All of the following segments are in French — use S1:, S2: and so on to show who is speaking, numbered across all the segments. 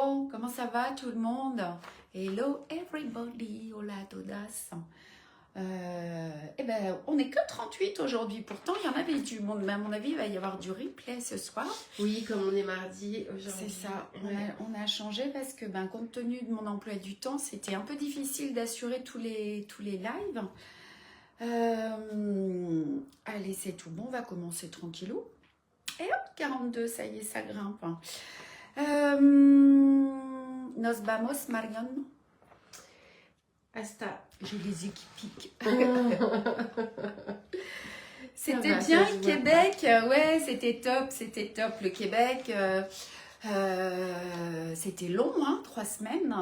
S1: Hello, comment ça va tout le monde? Hello everybody, hola a todas. Eh ben, on n'est que 38 aujourd'hui, pourtant il y en avait du monde, mais à mon avis il va y avoir du replay ce soir.
S2: Oui, comme on est mardi aujourd'hui.
S1: C'est ça,
S2: Ouais.
S1: on a changé parce que compte tenu de mon emploi du temps, c'était un peu difficile d'assurer tous les lives. Allez, c'est tout bon, on va commencer tranquillou. Et hop, 42, ça y est, ça grimpe. Nos vamos, Marion.
S2: Hasta.
S1: J'ai les yeux qui piquent.
S2: Ça
S1: C'était
S2: va,
S1: bien
S2: ça se
S1: le
S2: voit
S1: Québec, ouais, c'était top. Le Québec, c'était long, 3 semaines,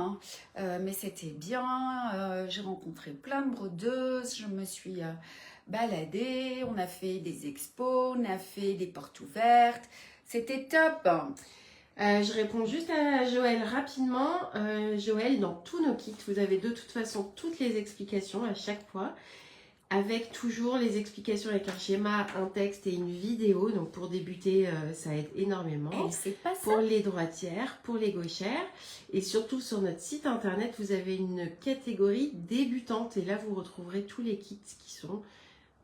S1: mais c'était bien. J'ai rencontré plein de brodeuses, je me suis baladée, on a fait des expos, on a fait des portes ouvertes, c'était top.
S2: Je réponds juste à Joël rapidement. Joël, dans tous nos kits, vous avez de toute façon toutes les explications à chaque fois, avec toujours les explications avec un schéma, un texte et une vidéo. Donc pour débuter, ça aide énormément.
S1: Et c'est pas ça.
S2: Pour les droitières, pour les gauchères. Et surtout sur notre site internet, vous avez une catégorie débutante. Et là, vous retrouverez tous les kits qui sont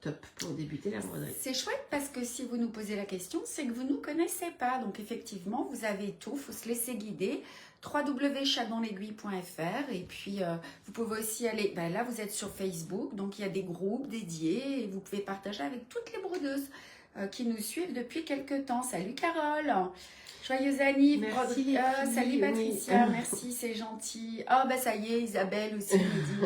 S2: top pour débuter la broderie.
S1: C'est chouette parce que si vous nous posez la question, c'est que vous ne nous connaissez pas. Donc effectivement, vous avez tout, il faut se laisser guider. www.chatdanslaiguille.fr. Et puis vous pouvez aussi aller, là vous êtes sur Facebook, donc il y a des groupes dédiés et vous pouvez partager avec toutes les brodeuses qui nous suivent depuis quelques temps. Salut Carole, joyeuse anniv.
S2: Merci les filles.
S1: Salut Patricia,
S2: Oui.
S1: merci, c'est gentil. Oh ça y est, Isabelle aussi nous dit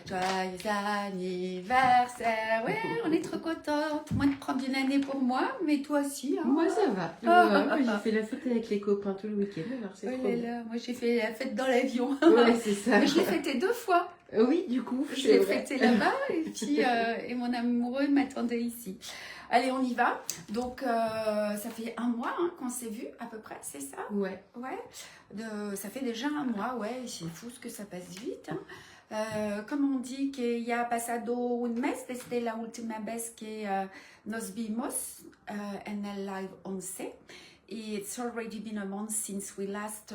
S1: joyeux anniversaire. Ouais, on est trop contente. Moins de prendre une année pour moi, mais toi aussi.
S2: Moi ça va. Moi, j'ai fait la fête avec les copains tout le week-end, alors c'est
S1: Oh
S2: trop
S1: là
S2: bien.
S1: là, moi j'ai fait la fête dans l'avion.
S2: Ouais, c'est ça.
S1: Mais je l'ai fêté 2 fois.
S2: Oui, du coup,
S1: Je
S2: c'est
S1: l'ai
S2: vrai.
S1: fêté là-bas et puis et mon amoureux m'attendait ici. Allez, on y va. Donc ça fait 1 mois qu'on s'est vu à peu près, c'est ça?
S2: Ouais.
S1: Ouais. Ça fait déjà 1 mois, ouais. C'est fou ce que ça passe vite. Comme on dit que ya pasado un mes desde la última vez que nos vimos en el live 11. It's already been a month since we last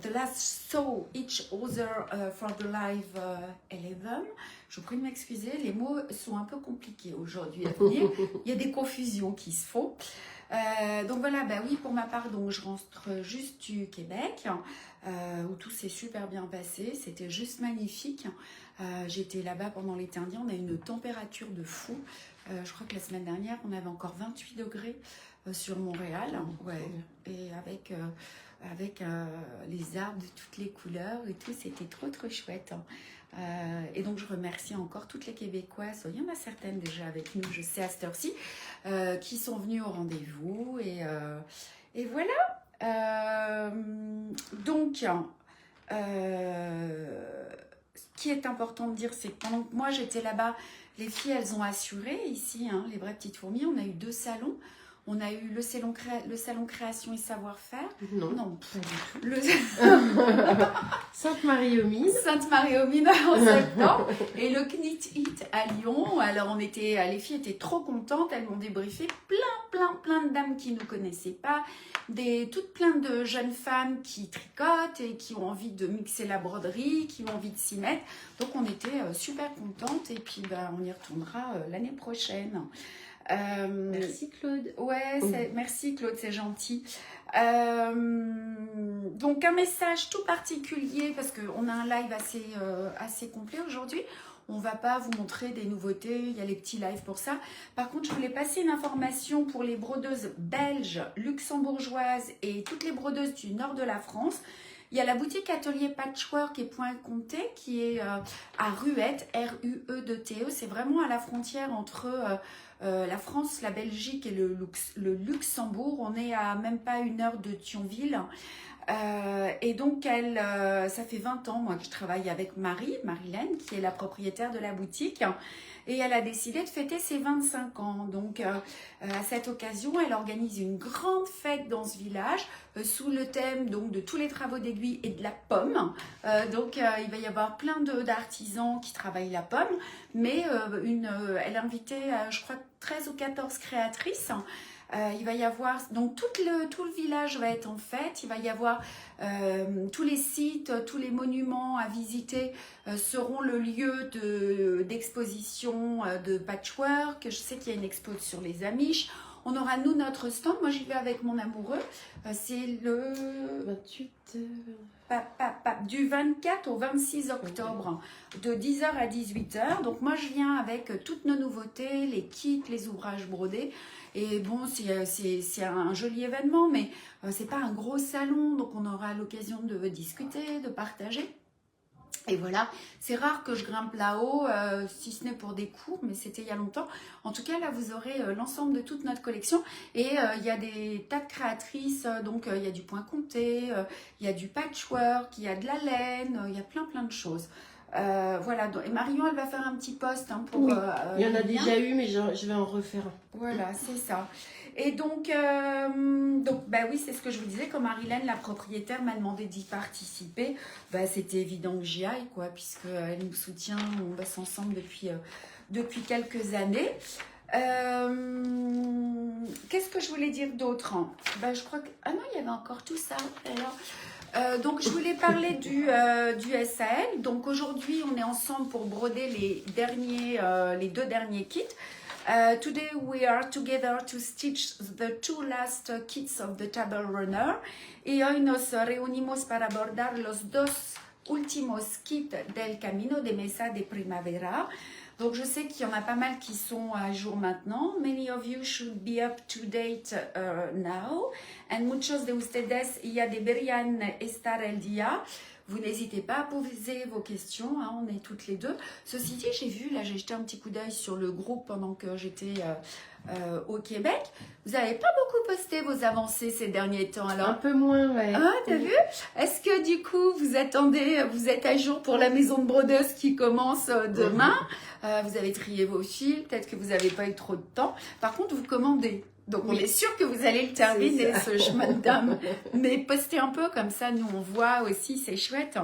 S1: the last saw each other for the live 11. Je vous prie de m'excuser, les mots sont un peu compliqués aujourd'hui à venir. Il y a des confusions qui se font. Donc voilà, oui, pour ma part, donc je rentre juste du Québec, où tout s'est super bien passé. C'était juste magnifique. J'étais là-bas pendant l'été indien. On a une température de fou. Je crois que la semaine dernière, on avait encore 28 degrés sur Montréal. Ouais. Et avec les arbres de toutes les couleurs et tout, c'était trop chouette. Et donc je remercie encore toutes les Québécoises, il y en a certaines déjà avec nous, je sais à cette heure-ci, qui sont venues au rendez-vous et voilà. Donc ce qui est important de dire, c'est que pendant que moi j'étais là-bas, les filles elles ont assuré ici, les vraies petites fourmis. On a eu 2 salons. On a eu le salon création et savoir-faire.
S2: Non,
S1: Non,
S2: pas du tout.
S1: le
S2: Sainte-Marie-aux-Mines.
S1: Sainte-Marie-aux-Mines en septembre et le Knit It à Lyon. Alors les filles étaient trop contentes, elles m'ont débriefé plein de dames qui ne nous connaissaient pas, toutes plein de jeunes femmes qui tricotent et qui ont envie de mixer la broderie, qui ont envie de s'y mettre. Donc on était super contentes et puis on y retournera l'année prochaine.
S2: Merci Claude.
S1: Ouais, merci Claude, c'est gentil. Donc un message tout particulier parce qu'on a un live assez complet aujourd'hui. On va pas vous montrer des nouveautés, il y a les petits lives pour ça. Par contre, je voulais passer une information pour les brodeuses belges, luxembourgeoises et toutes les brodeuses du nord de la France. Il y a la boutique Atelier Patchwork et Point Comté qui est à Ruette, R-U-E-T-E. C'est vraiment à la frontière entre la France, la Belgique et le Luxembourg. On est à même pas 1 heure de Thionville. Et donc ça fait 20 ans moi que je travaille avec Marilène, qui est la propriétaire de la boutique. Et elle a décidé de fêter ses 25 ans. Donc, à cette occasion, elle organise une grande fête dans ce village sous le thème donc, de tous les travaux d'aiguille et de la pomme. Donc, il va y avoir plein d'artisans qui travaillent la pomme. Mais elle a invité, je crois, 13 ou 14 créatrices Il va y avoir, donc tout le village va être en fête. Il va y avoir tous les sites, tous les monuments à visiter seront le lieu d'exposition de patchwork. Je sais qu'il y a une expo sur les Amish. On aura, nous, notre stand. Moi, j'y vais avec mon amoureux. C'est le
S2: 28...
S1: du 24 au 26 octobre, de 10h à 18h. Donc, moi, je viens avec toutes nos nouveautés, les kits, les ouvrages brodés. Et bon, c'est un joli événement, mais c'est pas un gros salon. Donc, on aura l'occasion de discuter, de partager. Et voilà, c'est rare que je grimpe là-haut, si ce n'est pour des cours, mais c'était il y a longtemps. En tout cas, là, vous aurez l'ensemble de toute notre collection. Et il y a des tas de créatrices, donc il y a du point comté, il y a du patchwork, il y a de la laine, il y a plein de choses. Voilà, et Marion, elle va faire un petit post pour...
S2: Oui, il y en a déjà eu, mais je vais en refaire un.
S1: Voilà, c'est ça. Et donc bah oui, c'est ce que je vous disais, quand Marilène, la propriétaire, m'a demandé d'y participer, bah, c'était évident que j'y aille, quoi, puisqu'elle nous soutient, on bosse ensemble depuis quelques années. Qu'est-ce que je voulais dire d'autre, hein? Bah, je crois que... Ah non, il y avait encore tout ça. Alors, donc, je voulais parler du SAL. Donc, aujourd'hui, on est ensemble pour broder les deux derniers kits. Today we are together to stitch the two last kits of the Table Runner y hoy nos reunimos para bordar los dos últimos kits del Camino de Mesa de Primavera. Donc je sais qu'il y en a pas mal qui sont à jour maintenant. Many of you should be up to date now. And muchos de ustedes ya deberían estar el día. Vous n'hésitez pas à poser vos questions, hein, on est toutes les deux. Ceci dit, j'ai vu, là j'ai jeté un petit coup d'œil sur le groupe pendant que j'étais au Québec. Vous n'avez pas beaucoup posté vos avancées ces derniers temps alors?
S2: Un peu moins, ouais.
S1: Ah, t'as vu? Est-ce que du coup, vous êtes à jour pour la maison de brodeuse qui commence demain? Vous avez trié vos fils, peut-être que vous n'avez pas eu trop de temps. Par contre, vous commandez. Donc, on est sûr que vous allez le terminer, ce chemin de dame. Mais postez un peu, comme ça, nous, on voit aussi, c'est chouette.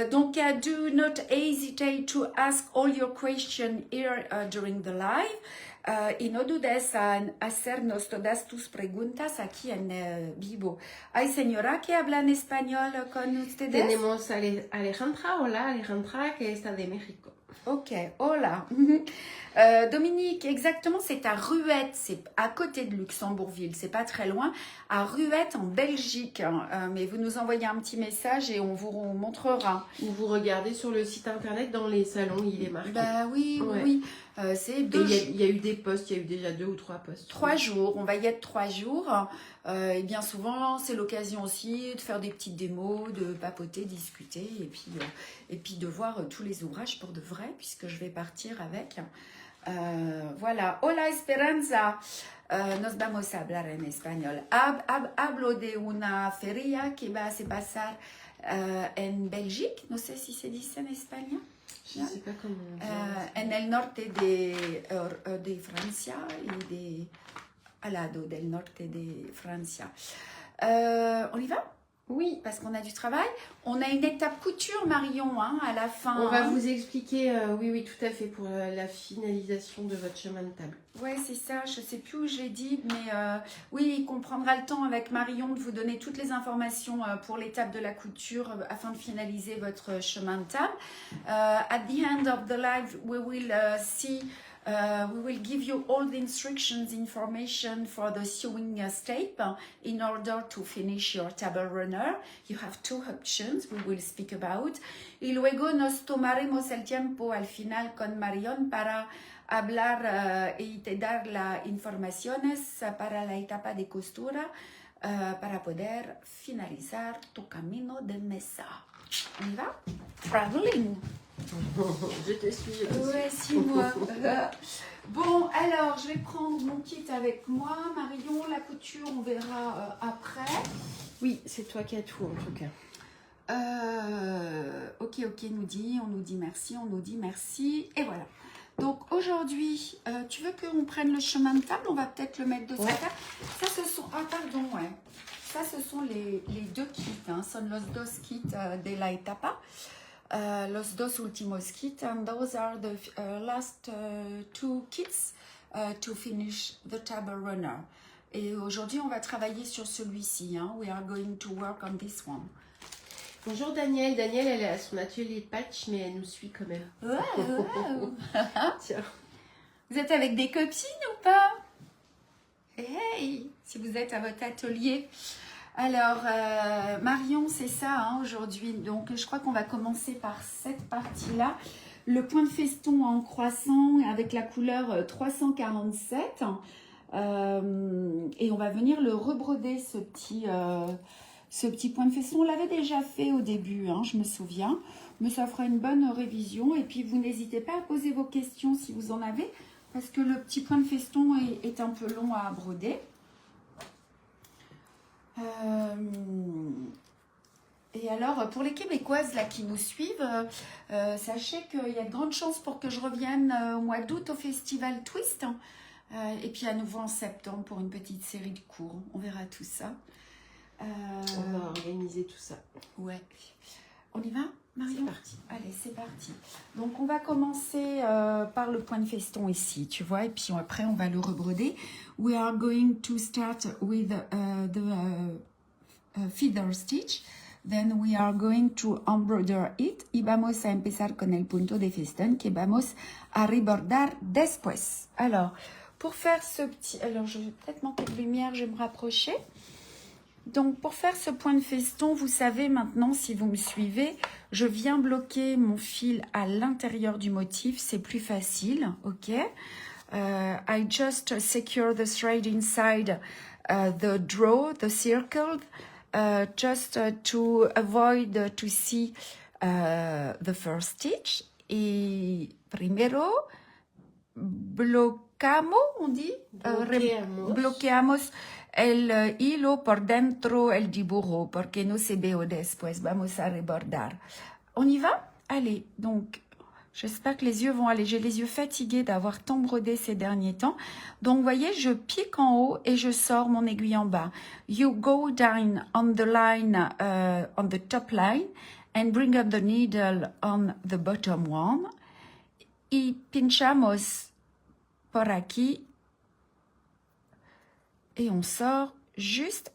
S1: Donc, do not hesitate to ask all your questions here during the live. Y no dudes en hacernos todas tus preguntas aquí en vivo. Hay señora que habla en español con ustedes.
S2: Tenemos a Alejandra. Hola, Alejandra, que está de México.
S1: Ok, hola. Dominique, exactement, c'est à Ruette, c'est à côté de Luxembourgville, c'est pas très loin, à Ruette en Belgique. Mais vous nous envoyez un petit message et on vous montrera.
S2: Ou vous regardez sur le site internet, dans les salons, il est marqué.
S1: Bah oui,
S2: Ouais.
S1: oui. C'est
S2: Il y a eu des posts, il y a eu déjà 2 ou 3 posts.
S1: 3 jours, on va y être 3 jours. Et bien souvent, c'est l'occasion aussi de faire des petites démos, de papoter, discuter et puis de voir tous les ouvrages pour de vrai, puisque je vais partir avec. Voilà. Hola Esperanza. Nos vamos a hablar en español. Hablo de una feria que va a se pasar en Belgique. No sé si se dice en español.
S2: Je ne sais pas comment on dit.
S1: En el norte de Francia y al lado del norte de Francia. On y va? Oui, parce qu'on a du travail. On a une étape couture, Marion, hein, à la fin.
S2: On va vous expliquer, oui, tout à fait, pour la finalisation de votre chemin de table.
S1: Ouais, c'est ça. Je ne sais plus où j'ai dit, mais oui, on prendra le temps avec Marion de vous donner toutes les informations pour l'étape de la couture afin de finaliser votre chemin de table. At the end of the live, we will we will give you all the instructions, information for the sewing step in order to finish your table runner. You have 2 options we will speak about. Y luego nos tomaremos el tiempo al final con Marion para hablar y te dar las informaciones para la etapa de costura para poder finalizar tu camino de mesa. On y va? Traveling.
S2: Je te suis, je te suis.
S1: Ouais, 6 mois. Bon, alors, je vais prendre mon kit avec moi. Marion, la couture, on verra après.
S2: Oui, c'est toi qui as tout en tout cas.
S1: Ok, on nous dit merci. Et voilà. Donc, aujourd'hui, tu veux qu'on prenne le chemin de table? On va peut-être le mettre de cette table. Ça, ce sont... Ah, pardon, ouais. Ça, ce sont les 2 kits. Hein. Son los dos kits de la etapa. Los dos últimos kits, and those are the last 2 kits to finish the table runner. Et aujourd'hui, on va travailler sur celui-ci. Hein. We are going to work on this one.
S2: Bonjour Danielle. Danielle, elle est à son atelier de patch, mais elle nous suit quand même.
S1: Wow.
S2: Tiens.
S1: Vous êtes avec des copines ou pas? Hey, si vous êtes à votre atelier. Alors, Marion, c'est ça hein, aujourd'hui. Donc, je crois qu'on va commencer par cette partie-là. Le point de feston en croissant avec la couleur 347. Et on va venir le rebroder, ce petit point de feston. On l'avait déjà fait au début, hein, je me souviens. Mais ça fera une bonne révision. Et puis, vous n'hésitez pas à poser vos questions si vous en avez. Parce que le petit point de feston est un peu long à broder. Et alors, pour les Québécoises là, qui nous suivent, sachez qu'il y a de grandes chances pour que je revienne au mois d'août au Festival Twist. Et puis à nouveau en septembre pour une petite série de cours. On verra tout ça.
S2: On va organiser tout ça.
S1: Ouais. On y va, Marion?
S2: C'est parti.
S1: Allez, c'est parti. Donc, on va commencer par le point de feston ici, tu vois, et puis après, on va le rebroder. We are going to start with the feather stitch. Then we are going to embroider it. Y vamos a empezar con el punto de feston que vamos a rebordar después. Alors, pour faire ce petit... Alors, je vais peut-être manquer de lumière, je vais me rapprocher. Donc, pour faire ce point de feston, vous savez maintenant, si vous me suivez, je viens bloquer mon fil à l'intérieur du motif. C'est plus facile, ok? I just secure the thread inside the draw, the circle, just to avoid to see the first stitch. Et primero, bloqueamos, on dit? Bloqueamos el hilo por dentro el dibujo, porque no se veo después. Vamos a rebordar. On y va? Allez, donc, j'espère que les yeux vont aller. J'ai les yeux fatigués d'avoir tant brodé ces derniers temps. Donc, vous voyez, je pique en haut et je sors mon aiguille en bas. You go down on the line, on the top line, and bring up the needle on the bottom one. Y pinchamos por aquí. Et on sort juste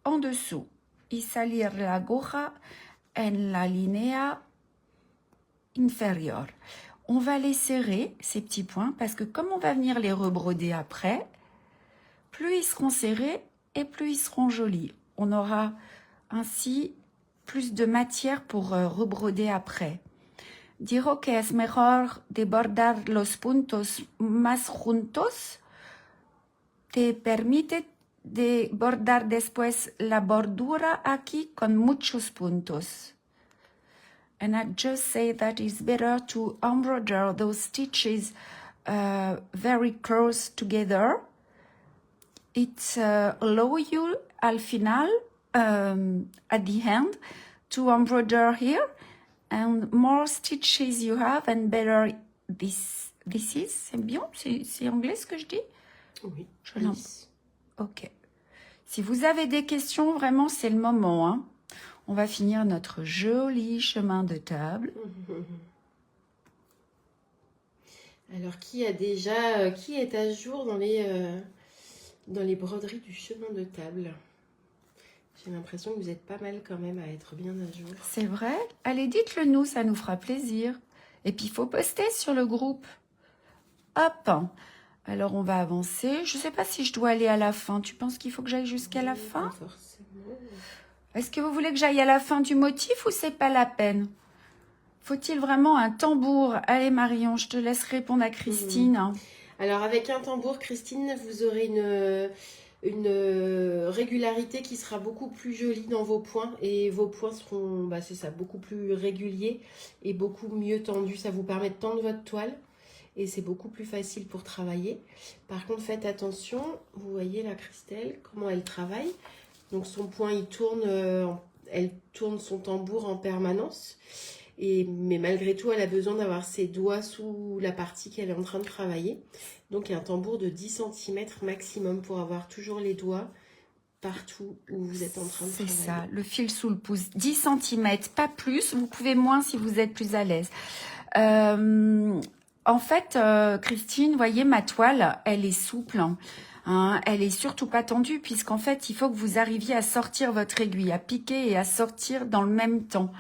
S1: en dessous. Y salir la aguja en la línea inférieure. On va les serrer, ces petits points, parce que comme on va venir les rebroder après, plus ils seront serrés et plus ils seront jolis. On aura ainsi plus de matière pour rebroder après. Digo que es mejor de bordar los puntos más juntos. Te permite de bordar después la bordura aquí con muchos puntos. And I just say that it's better to embroider those stitches very close together. It allows you al final, at the end, to embroider here. And more stitches you have, and better this is. C'est bien? C'est anglais ce que je dis?
S2: Oui.
S1: Ok. Si vous avez des questions, vraiment, c'est le moment. Hein. On va finir notre joli chemin de table.
S2: Alors, qui est à jour dans les broderies du chemin de table? J'ai l'impression que vous êtes pas mal quand même à être bien à jour.
S1: C'est vrai? Allez, dites-le nous, ça nous fera plaisir. Et puis, il faut poster sur le groupe. Hop! Alors, on va avancer. Je ne sais pas si je dois aller à la fin. Tu penses qu'il faut que j'aille jusqu'à la fin?
S2: Pas forcément.
S1: Est-ce que vous voulez que j'aille à la fin du motif ou c'est pas la peine? Faut-il vraiment un tambour? Allez, Marion, je te laisse répondre à Christine.
S2: Alors, avec un tambour, Christine, vous aurez une régularité qui sera beaucoup plus jolie dans vos points. Et vos points seront, c'est ça, beaucoup plus réguliers et beaucoup mieux tendus. Ça vous permet de tendre votre toile. Et c'est beaucoup plus facile pour travailler. Par contre, faites attention. Vous voyez la Christelle, comment elle travaille. Donc, son point, elle tourne son tambour en permanence. Mais malgré tout, elle a besoin d'avoir ses doigts sous la partie qu'elle est en train de travailler. Donc, il y a un tambour de 10 cm maximum pour avoir toujours les doigts partout où vous êtes en train de travailler.
S1: C'est ça, le fil sous le pouce. 10 cm, pas plus. Vous pouvez moins si vous êtes plus à l'aise. En fait, Christine, voyez, ma toile, elle est souple. Hein, elle est surtout pas tendue puisqu'en fait, il faut que vous arriviez à sortir votre aiguille, à piquer et à sortir dans le même temps.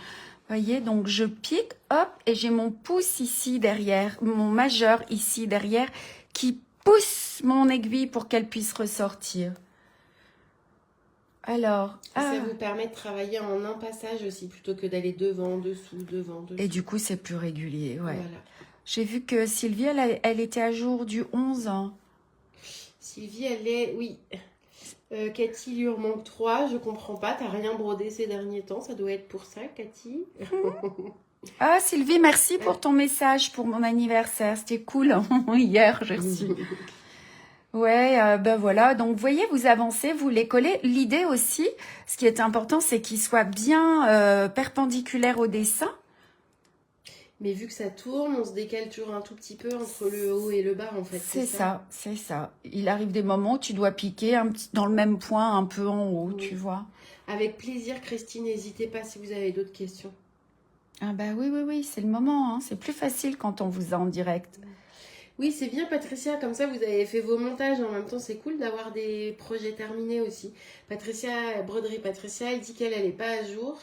S1: Voyez, donc je pique, hop, et j'ai mon pouce ici derrière, mon majeur ici derrière, qui pousse mon aiguille pour qu'elle puisse ressortir. Alors,
S2: ça vous permet de travailler en un passage aussi, plutôt que d'aller devant, dessous, devant, dessous.
S1: Et du coup, c'est plus régulier, ouais.
S2: Voilà.
S1: J'ai vu que Sylvie, elle était à jour du 11.
S2: Sylvie, elle est... Oui. Cathy, il lui en manque 3. Je comprends pas. T'as rien brodé ces derniers temps. Ça doit être pour ça, Cathy.
S1: Ah, Sylvie, merci pour ton message pour mon anniversaire. C'était cool. Hier, j'ai reçu. Ouais, ben voilà. Donc, vous voyez, vous avancez, vous les collez. L'idée aussi, ce qui est important, c'est qu'ils soient bien perpendiculaires au dessin.
S2: Mais vu que ça tourne, on se décale toujours un tout petit peu entre le haut et le bas, en fait.
S1: C'est ça, c'est ça. Il arrive des moments où tu dois piquer dans le même point, un peu en haut, tu vois.
S2: Avec plaisir, Christine, n'hésitez pas si vous avez d'autres questions.
S1: Ah bah oui, c'est le moment. Hein. C'est plus facile quand on vous a en direct.
S2: Oui, c'est bien, Patricia. Comme ça, vous avez fait vos montages. En même temps, c'est cool d'avoir des projets terminés aussi. Broderie Patricia, elle dit qu'elle n'est pas à jour,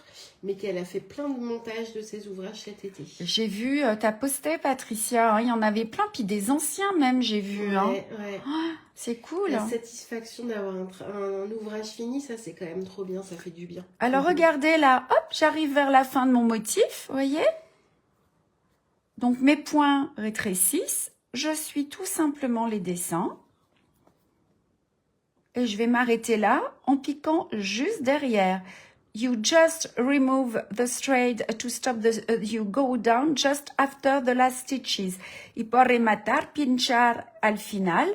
S2: mais qu'elle a fait plein de montages de ses ouvrages cet été.
S1: J'ai vu, t'as posté, Patricia. Hein, il y en avait plein, puis des anciens même, j'ai vu.
S2: Ouais,
S1: hein.
S2: ouais.
S1: Oh, c'est cool.
S2: La satisfaction d'avoir un ouvrage fini, ça, c'est quand même trop bien. Ça fait du bien.
S1: Alors, regardez là. Hop, j'arrive vers la fin de mon motif, vous voyez. Donc, mes points rétrécissent. Je suis tout simplement les dessins. Et je vais m'arrêter là en piquant juste derrière. You just remove the straight to stop you go down just after the last stitches. Y por rematar, pinchar al final,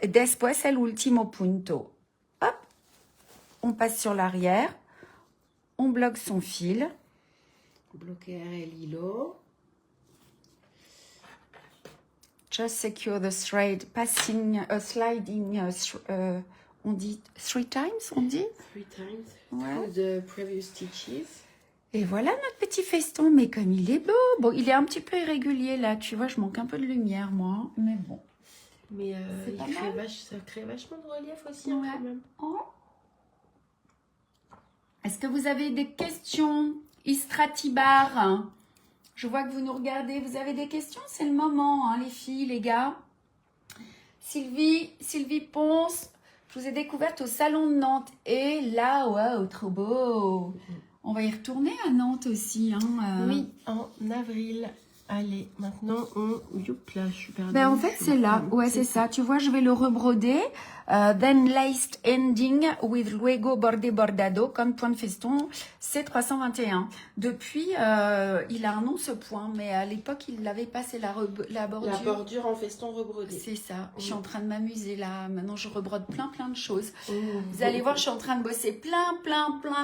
S1: después el último punto. Hop, on passe sur l'arrière, on bloque son fil.
S2: Bloquer el hilo.
S1: Just secure the thread, sliding, on dit 3 times, on dit
S2: 3 times
S1: ouais.
S2: To the previous stitches.
S1: Et voilà notre petit feston, mais comme il est beau. Bon, il est un petit peu irrégulier là, tu vois, je manque un peu de lumière moi, mais bon.
S2: Mais ça crée vachement de relief aussi
S1: ouais.
S2: Quand même.
S1: Oh. Est-ce que vous avez des questions, Istratibar? Je vois que vous nous regardez. Vous avez des questions? C'est le moment, hein, les filles, les gars. Sylvie Ponce, je vous ai découverte au Salon de Nantes. Et là, waouh, trop beau. On va y retourner à Nantes aussi. Hein,
S2: Oui, en avril. Allez, maintenant, Youpla, je suis perdue.
S1: Ben, en fait, c'est là. Ouais, c'est ça. Tu vois, je vais le rebroder. Then laced ending with luego bordé bordado comme point de feston. C'est 321. Depuis, il a un nom ce point, mais à l'époque, il l'avait pas. C'est la bordure.
S2: La bordure en feston rebrodé.
S1: C'est ça. Je suis en train de m'amuser là. Maintenant, je rebrode plein de choses. Vous allez voir, je suis en train de bosser plein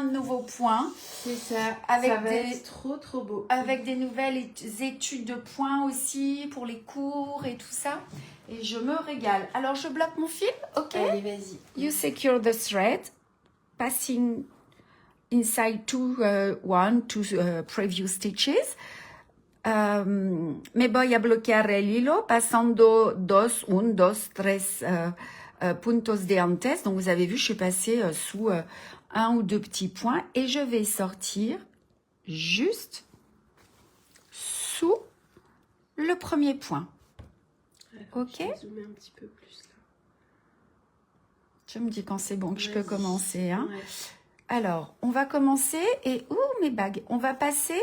S1: de nouveaux points.
S2: C'est ça.
S1: Avec
S2: ça va être trop beau.
S1: Avec des nouvelles études de points aussi pour les cours et tout ça. Et je me régale. Alors, je bloque mon fil, ok?
S2: Allez, vas-y.
S1: You secure the thread, passing inside one to previous stitches. Me voy a bloquear el hilo pasando dos, tres puntos de antes. Donc, vous avez vu, je suis passée sous un ou deux petits points. Et je vais sortir juste sous le premier point.
S2: Alors,
S1: ok.
S2: Je vais zoomer un petit peu plus là.
S1: Je me dis quand c'est bon que je peux commencer. Hein.
S2: Ouais.
S1: Alors, on va commencer et mes bagues. On va passer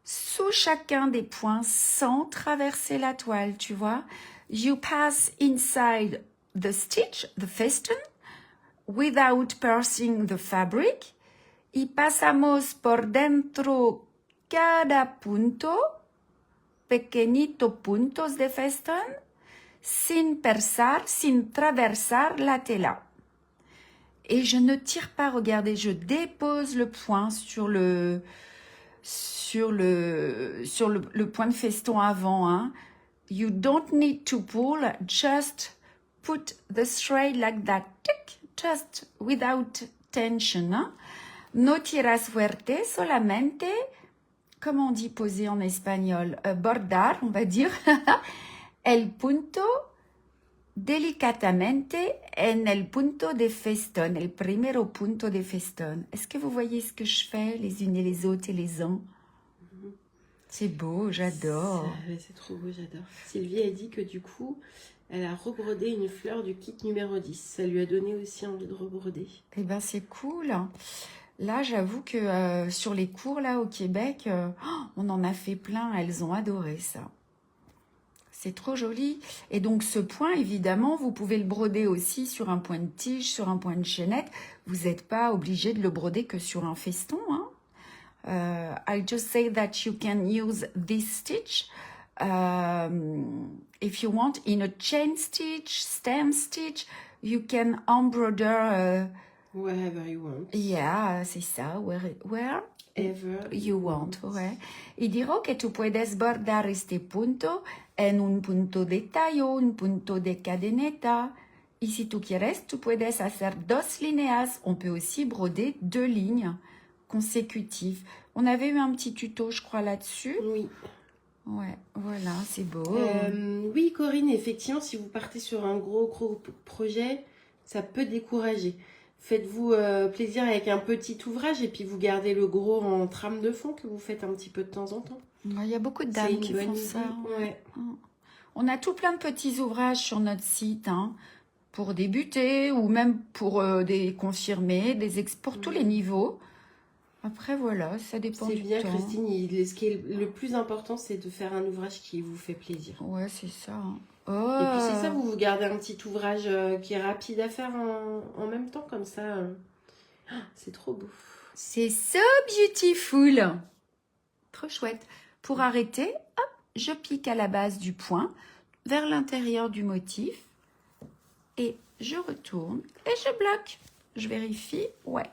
S1: sous chacun des points sans traverser la toile, tu vois. You pass inside the stitch, the feston, without piercing the fabric. Y pasamos por dentro cada punto, pequeñito puntos de feston, sin traversar la tela. Et je ne tire pas, regardez, je dépose le point sur le point de feston avant. Hein. You don't need to pull, just put the thread like that, just without tension. Hein. No tiras fuerte, solamente comment on dit poser en espagnol? Bordar, on va dire. El punto delicatamente en el punto de festón, el primero punto de festón. Est-ce que vous voyez ce que je fais les unes et les autres et les uns? C'est beau, j'adore.
S2: C'est trop beau, j'adore. Sylvie a dit que du coup, elle a rebrodé une fleur du kit numéro 10. Ça lui a donné aussi envie de rebroder.
S1: Eh ben c'est cool. Là, j'avoue que sur les cours là au Québec, on en a fait plein. Elles ont adoré ça. C'est trop joli. Et donc ce point, évidemment, vous pouvez le broder aussi sur un point de tige, sur un point de chaînette. Vous n'êtes pas obligé de le broder que sur un feston. Hein. I just say that you can use this stitch if you want in a chain stitch, stem stitch. You can embroider.
S2: Wherever you want.
S1: Yeah, c'est ça.
S2: Ever
S1: you want. Ouais. Y digo que tú puedes bordar este punto en un punto de tallo, un punto de cadeneta. Y si tú quieres, tú puedes hacer dos líneas. On peut aussi broder 2 lignes consécutives. On avait eu un petit tuto, je crois, là-dessus.
S2: Oui.
S1: Ouais, voilà, c'est beau.
S2: Oui, Corinne, effectivement, si vous partez sur un gros projet, ça peut décourager. Faites-vous plaisir avec un petit ouvrage et puis vous gardez le gros en trame de fond que vous faites un petit peu de temps en temps.
S1: Il y a beaucoup de dames qui font ça.
S2: Ouais.
S1: On a tout plein de petits ouvrages sur notre site, hein, pour débuter ou même pour des confirmés, pour tous les niveaux. Après, voilà, ça dépend du temps.
S2: C'est bien, Christine. Ce qui est le plus important, c'est de faire un ouvrage qui vous fait plaisir.
S1: Ouais, c'est ça.
S2: Oh. Et puis c'est ça, vous gardez un petit ouvrage qui est rapide à faire en même temps, comme ça. C'est trop beau.
S1: C'est so beautiful. Trop chouette. Pour arrêter, hop, je pique à la base du point, vers l'intérieur du motif, et je retourne, et je bloque. Je vérifie, ouais.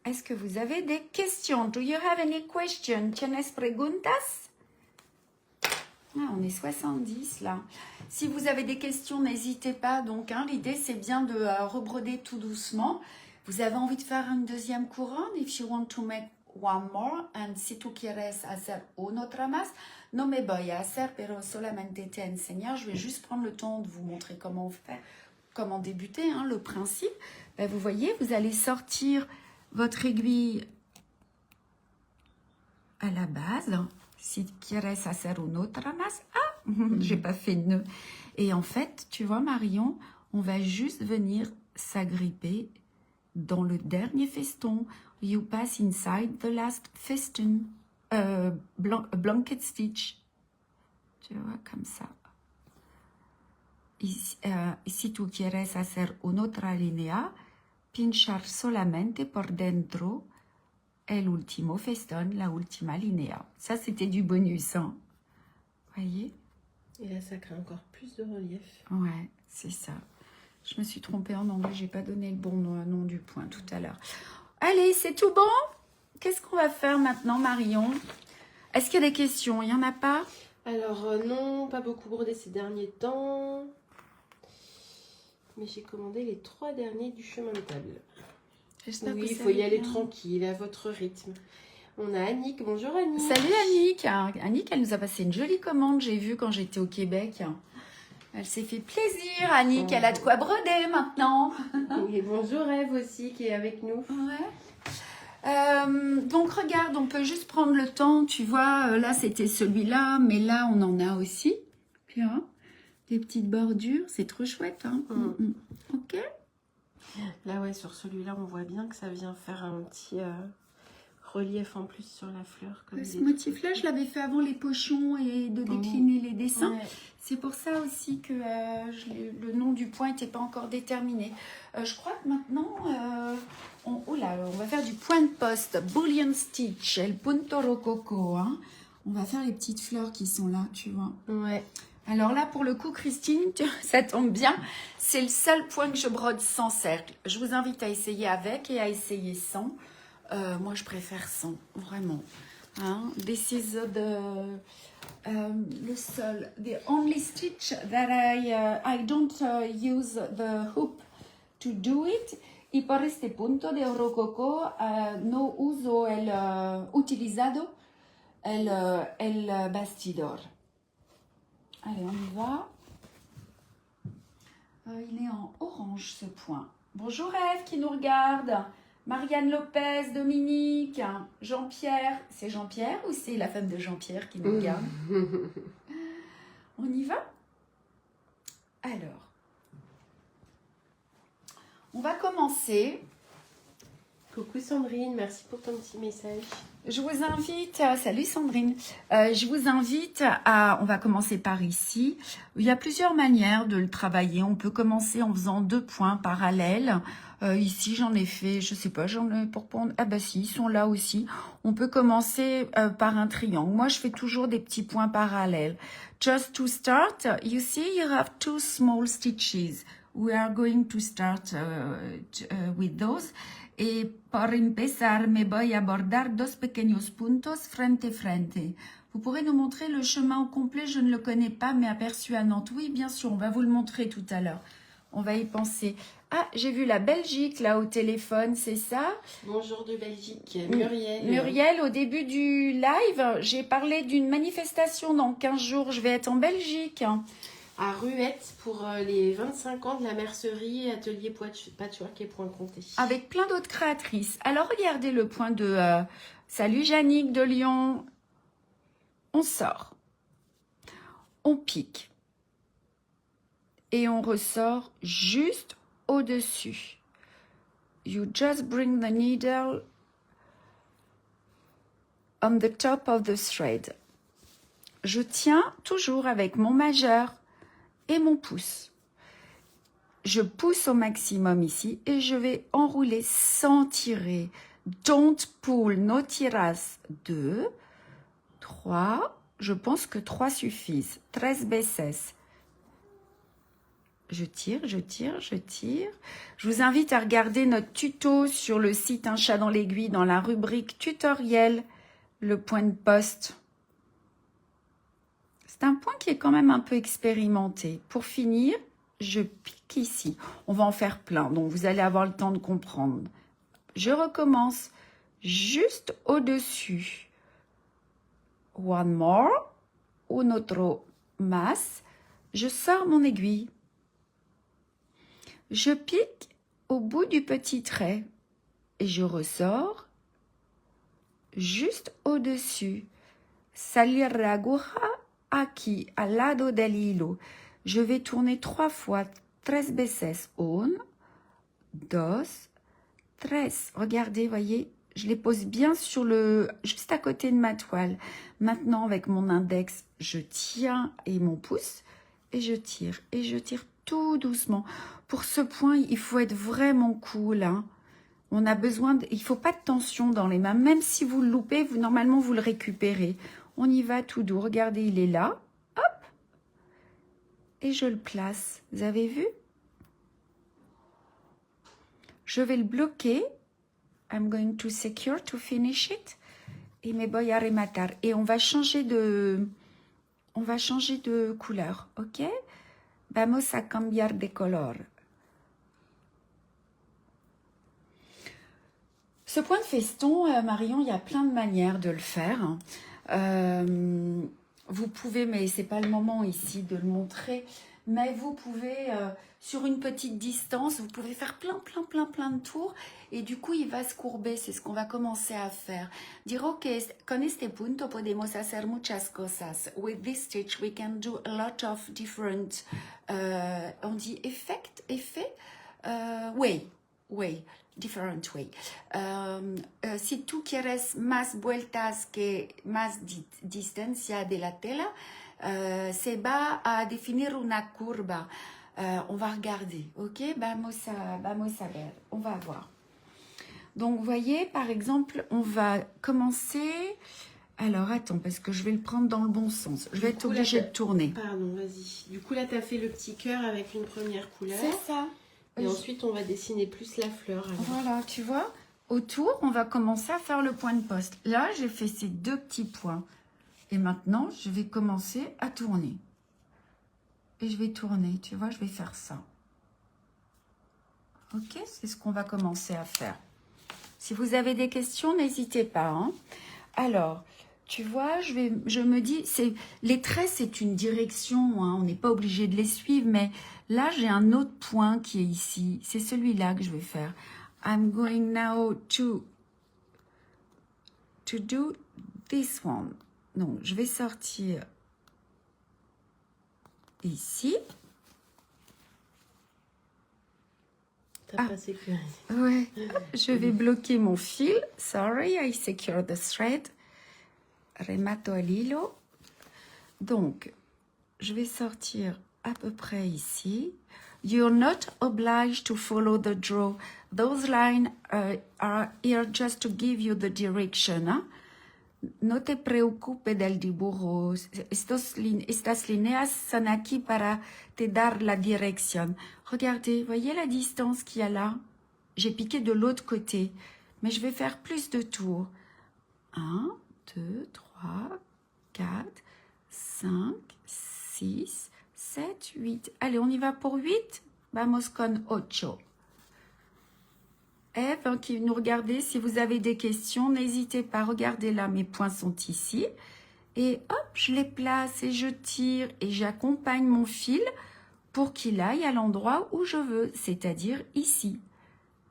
S1: Est-ce que vous avez des questions? Do you have any questions? ¿Tienes preguntas? Ah, on est 70 là. Si vous avez des questions, n'hésitez pas. Donc, hein, l'idée, c'est bien de rebroder tout doucement. Vous avez envie de faire une deuxième couronne? If you want to make one more, and si tú quieres hacer una otra más, no me voy a hacer, pero solamente te enseñar. Je vais juste prendre le temps de vous montrer comment faire, comment débuter, hein, le principe. Ben, vous voyez, vous allez sortir votre aiguille à la base. Si quieres hacer un otra más. Ah, j'ai pas fait de nœud. Et en fait, tu vois, Marion, on va juste venir s'agripper dans le dernier feston. You pass inside the last feston. Blanket stitch. Tu vois, comme ça. Si tú quieres hacer una otra línea, pinchar solamente por dentro el último festón, la última línea. Ça, c'était du bonus, hein. Voyez?
S2: Et là, ça crée encore plus de relief.
S1: Ouais, c'est ça. Je me suis trompée en anglais, j'ai pas donné le bon nom du point tout à l'heure. Allez, c'est tout bon? Qu'est-ce qu'on va faire maintenant, Marion? Est-ce qu'il y a des questions? Il n'y en a pas?
S2: Alors, non, pas beaucoup brodé ces derniers temps. Mais j'ai commandé les 3 derniers du chemin de table. Oui, il faut y aller tranquille, à votre rythme. On a Annick. Bonjour Annick.
S1: Salut Annick. Annick, elle nous a passé une jolie commande, j'ai vu quand j'étais au Québec. Elle s'est fait plaisir, Annick. Elle a de quoi broder maintenant.
S2: Et bonjour Ève aussi qui est avec nous.
S1: Ouais. Donc regarde, on peut juste prendre le temps. Tu vois, là c'était celui-là, mais là on en a aussi. Puis, hein, des petites bordures, c'est trop chouette. Hein. Ok.
S2: Là, ouais, sur celui-là, on voit bien que ça vient faire un petit relief en plus sur la fleur. Comme
S1: ce motif-là, je l'avais fait avant les pochons et de décliner les dessins. Ouais. C'est pour ça aussi que le nom du point n'était pas encore déterminé. Je crois que maintenant, on va faire du point de poste. Bullion Stitch, el punto rococo. Hein. On va faire les petites fleurs qui sont là, tu vois.
S2: Ouais.
S1: Alors là, pour le coup, Christine, ça tombe bien. C'est le seul point que je brode sans cercle. Je vous invite à essayer avec et à essayer sans. Moi, je préfère sans, vraiment. Hein? This is le seul, the only stitch that I don't use the hoop to do it Y por este punto de Rococo no uso utilizado el bastidor. Allez, on y va. Il est en orange ce point. Bonjour Ève qui nous regarde. Marianne Lopez, Dominique, Jean-Pierre. C'est Jean-Pierre ou c'est la femme de Jean-Pierre qui nous regarde? On y va? Alors, on va commencer.
S2: Coucou Sandrine, merci pour ton petit message.
S1: Je vous invite, salut Sandrine, je vous invite on va commencer par ici. Il y a plusieurs manières de le travailler. On peut commencer en faisant 2 points parallèles. Ici, j'en ai fait, je sais pas, j'en ai pour prendre, ah bah si, ils sont là aussi. On peut commencer par un triangle. Moi, je fais toujours des petits points parallèles. Just to start, you see, you have 2 small stitches. We are going to start with those. Y por empezar me voy a bordar 2 pequeños puntos frente frente. Vous pourrez nous montrer le chemin au complet, je ne le connais pas, mais aperçu à Nantes. Oui, bien sûr, on va vous le montrer tout à l'heure. On va y penser. Ah, j'ai vu la Belgique là au téléphone, c'est ça?
S2: Bonjour de Belgique, Muriel.
S1: Muriel, au début du live, j'ai parlé d'une manifestation dans 15 jours. Je vais être en Belgique.
S2: À Ruette pour les 25 ans de la mercerie, atelier patchwork et point compté.
S1: Avec plein d'autres créatrices. Alors regardez le point de... Salut Jannick de Lyon. On sort. On pique. Et on ressort juste au-dessus. You just bring the needle on the top of the thread. Je tiens toujours avec mon majeur et mon pouce. Je pousse au maximum ici et je vais enrouler sans tirer. Don't pull, no tiras. 2, 3, je pense que 3 suffisent. 13 veces. Je tire, je tire, je tire. Je vous invite à regarder notre tuto sur le site Un chat dans l'aiguille dans la rubrique tutoriel, le point de poste. C'est un point qui est quand même un peu expérimenté. Pour finir, je pique ici. On va en faire plein, donc vous allez avoir le temps de comprendre. Je recommence juste au-dessus. One more. Un otro más. Je sors mon aiguille. Je pique au bout du petit trait et je ressors juste au-dessus. Salir la aguja aquí, al lado del hilo. Je vais tourner 3 fois, 13 veces. 1, 2, 13. Regardez, voyez, je les pose bien juste à côté de ma toile. Maintenant, avec mon index, je tiens et mon pouce et je tire tout doucement. Pour ce point, il faut être vraiment cool, hein. On a besoin il ne faut pas de tension dans les mains. Même si vous le loupez, normalement, vous le récupérez. On y va tout doux. Regardez, il est là. Hop. Et je le place. Vous avez vu? Je vais le bloquer. I'm going to secure to finish it. Et me voy a rematar. Et on va changer de couleur. OK? Vamos a cambiar de color. Ce point de feston, Marion, il y a plein de manières de le faire. Vous pouvez, mais c'est pas le moment ici de le montrer, mais vous pouvez, sur une petite distance, vous pouvez faire plein de tours et du coup, il va se courber. C'est ce qu'on va commencer à faire. Dire, ok, con este punto podemos hacer muchas cosas. With this stitch, we can do a lot of different, on dit effet, way. Different way. Si tú quieres más vueltas que más distancia de la tela, se va a definir una curva. On va regarder, ok? Vamos a ver, on va voir. Donc, vous voyez, par exemple, on va commencer... Alors, attends, parce que je vais le prendre dans le bon sens. Je vais être obligée de tourner.
S2: Pardon, vas-y. Du coup, là, tu as fait le petit cœur avec une première couleur.
S1: C'est ça.
S2: Et ensuite, on va dessiner plus la fleur. Alors.
S1: Voilà, tu vois, autour, on va commencer à faire le point de poste. Là, j'ai fait ces 2 petits points. Et maintenant, je vais commencer à tourner. Et je vais tourner, tu vois, je vais faire ça. Ok, c'est ce qu'on va commencer à faire. Si vous avez des questions, n'hésitez pas. Hein. Alors, tu vois, je me dis, les traits, c'est une direction. Hein, on n'est pas obligé de les suivre, mais là, j'ai un autre point qui est ici. C'est celui-là que je vais faire. I'm going now to do this one. Donc, je vais sortir ici.
S2: T'as pas sécurisé.
S1: Ouais, je vais bloquer mon fil. Sorry, I secure the thread. Remato al hilo. Donc, je vais sortir à peu près ici. You're not obliged to follow the draw. Those lines are here just to give you the direction. Hein? No te preocupes del dibujo. Estas líneas son aquí para te dar la direction. Regardez, voyez la distance qu'il y a là? J'ai piqué de l'autre côté, mais je vais faire plus de tours. 1, 2, 3, 4, 5, 6, 7, 8. Allez, on y va pour 8. Vamos con 8. Eve, qui nous regardez, si vous avez des questions, n'hésitez pas. Regardez là, mes points sont ici. Et hop, je les place et je tire et j'accompagne mon fil pour qu'il aille à l'endroit où je veux, c'est-à-dire ici.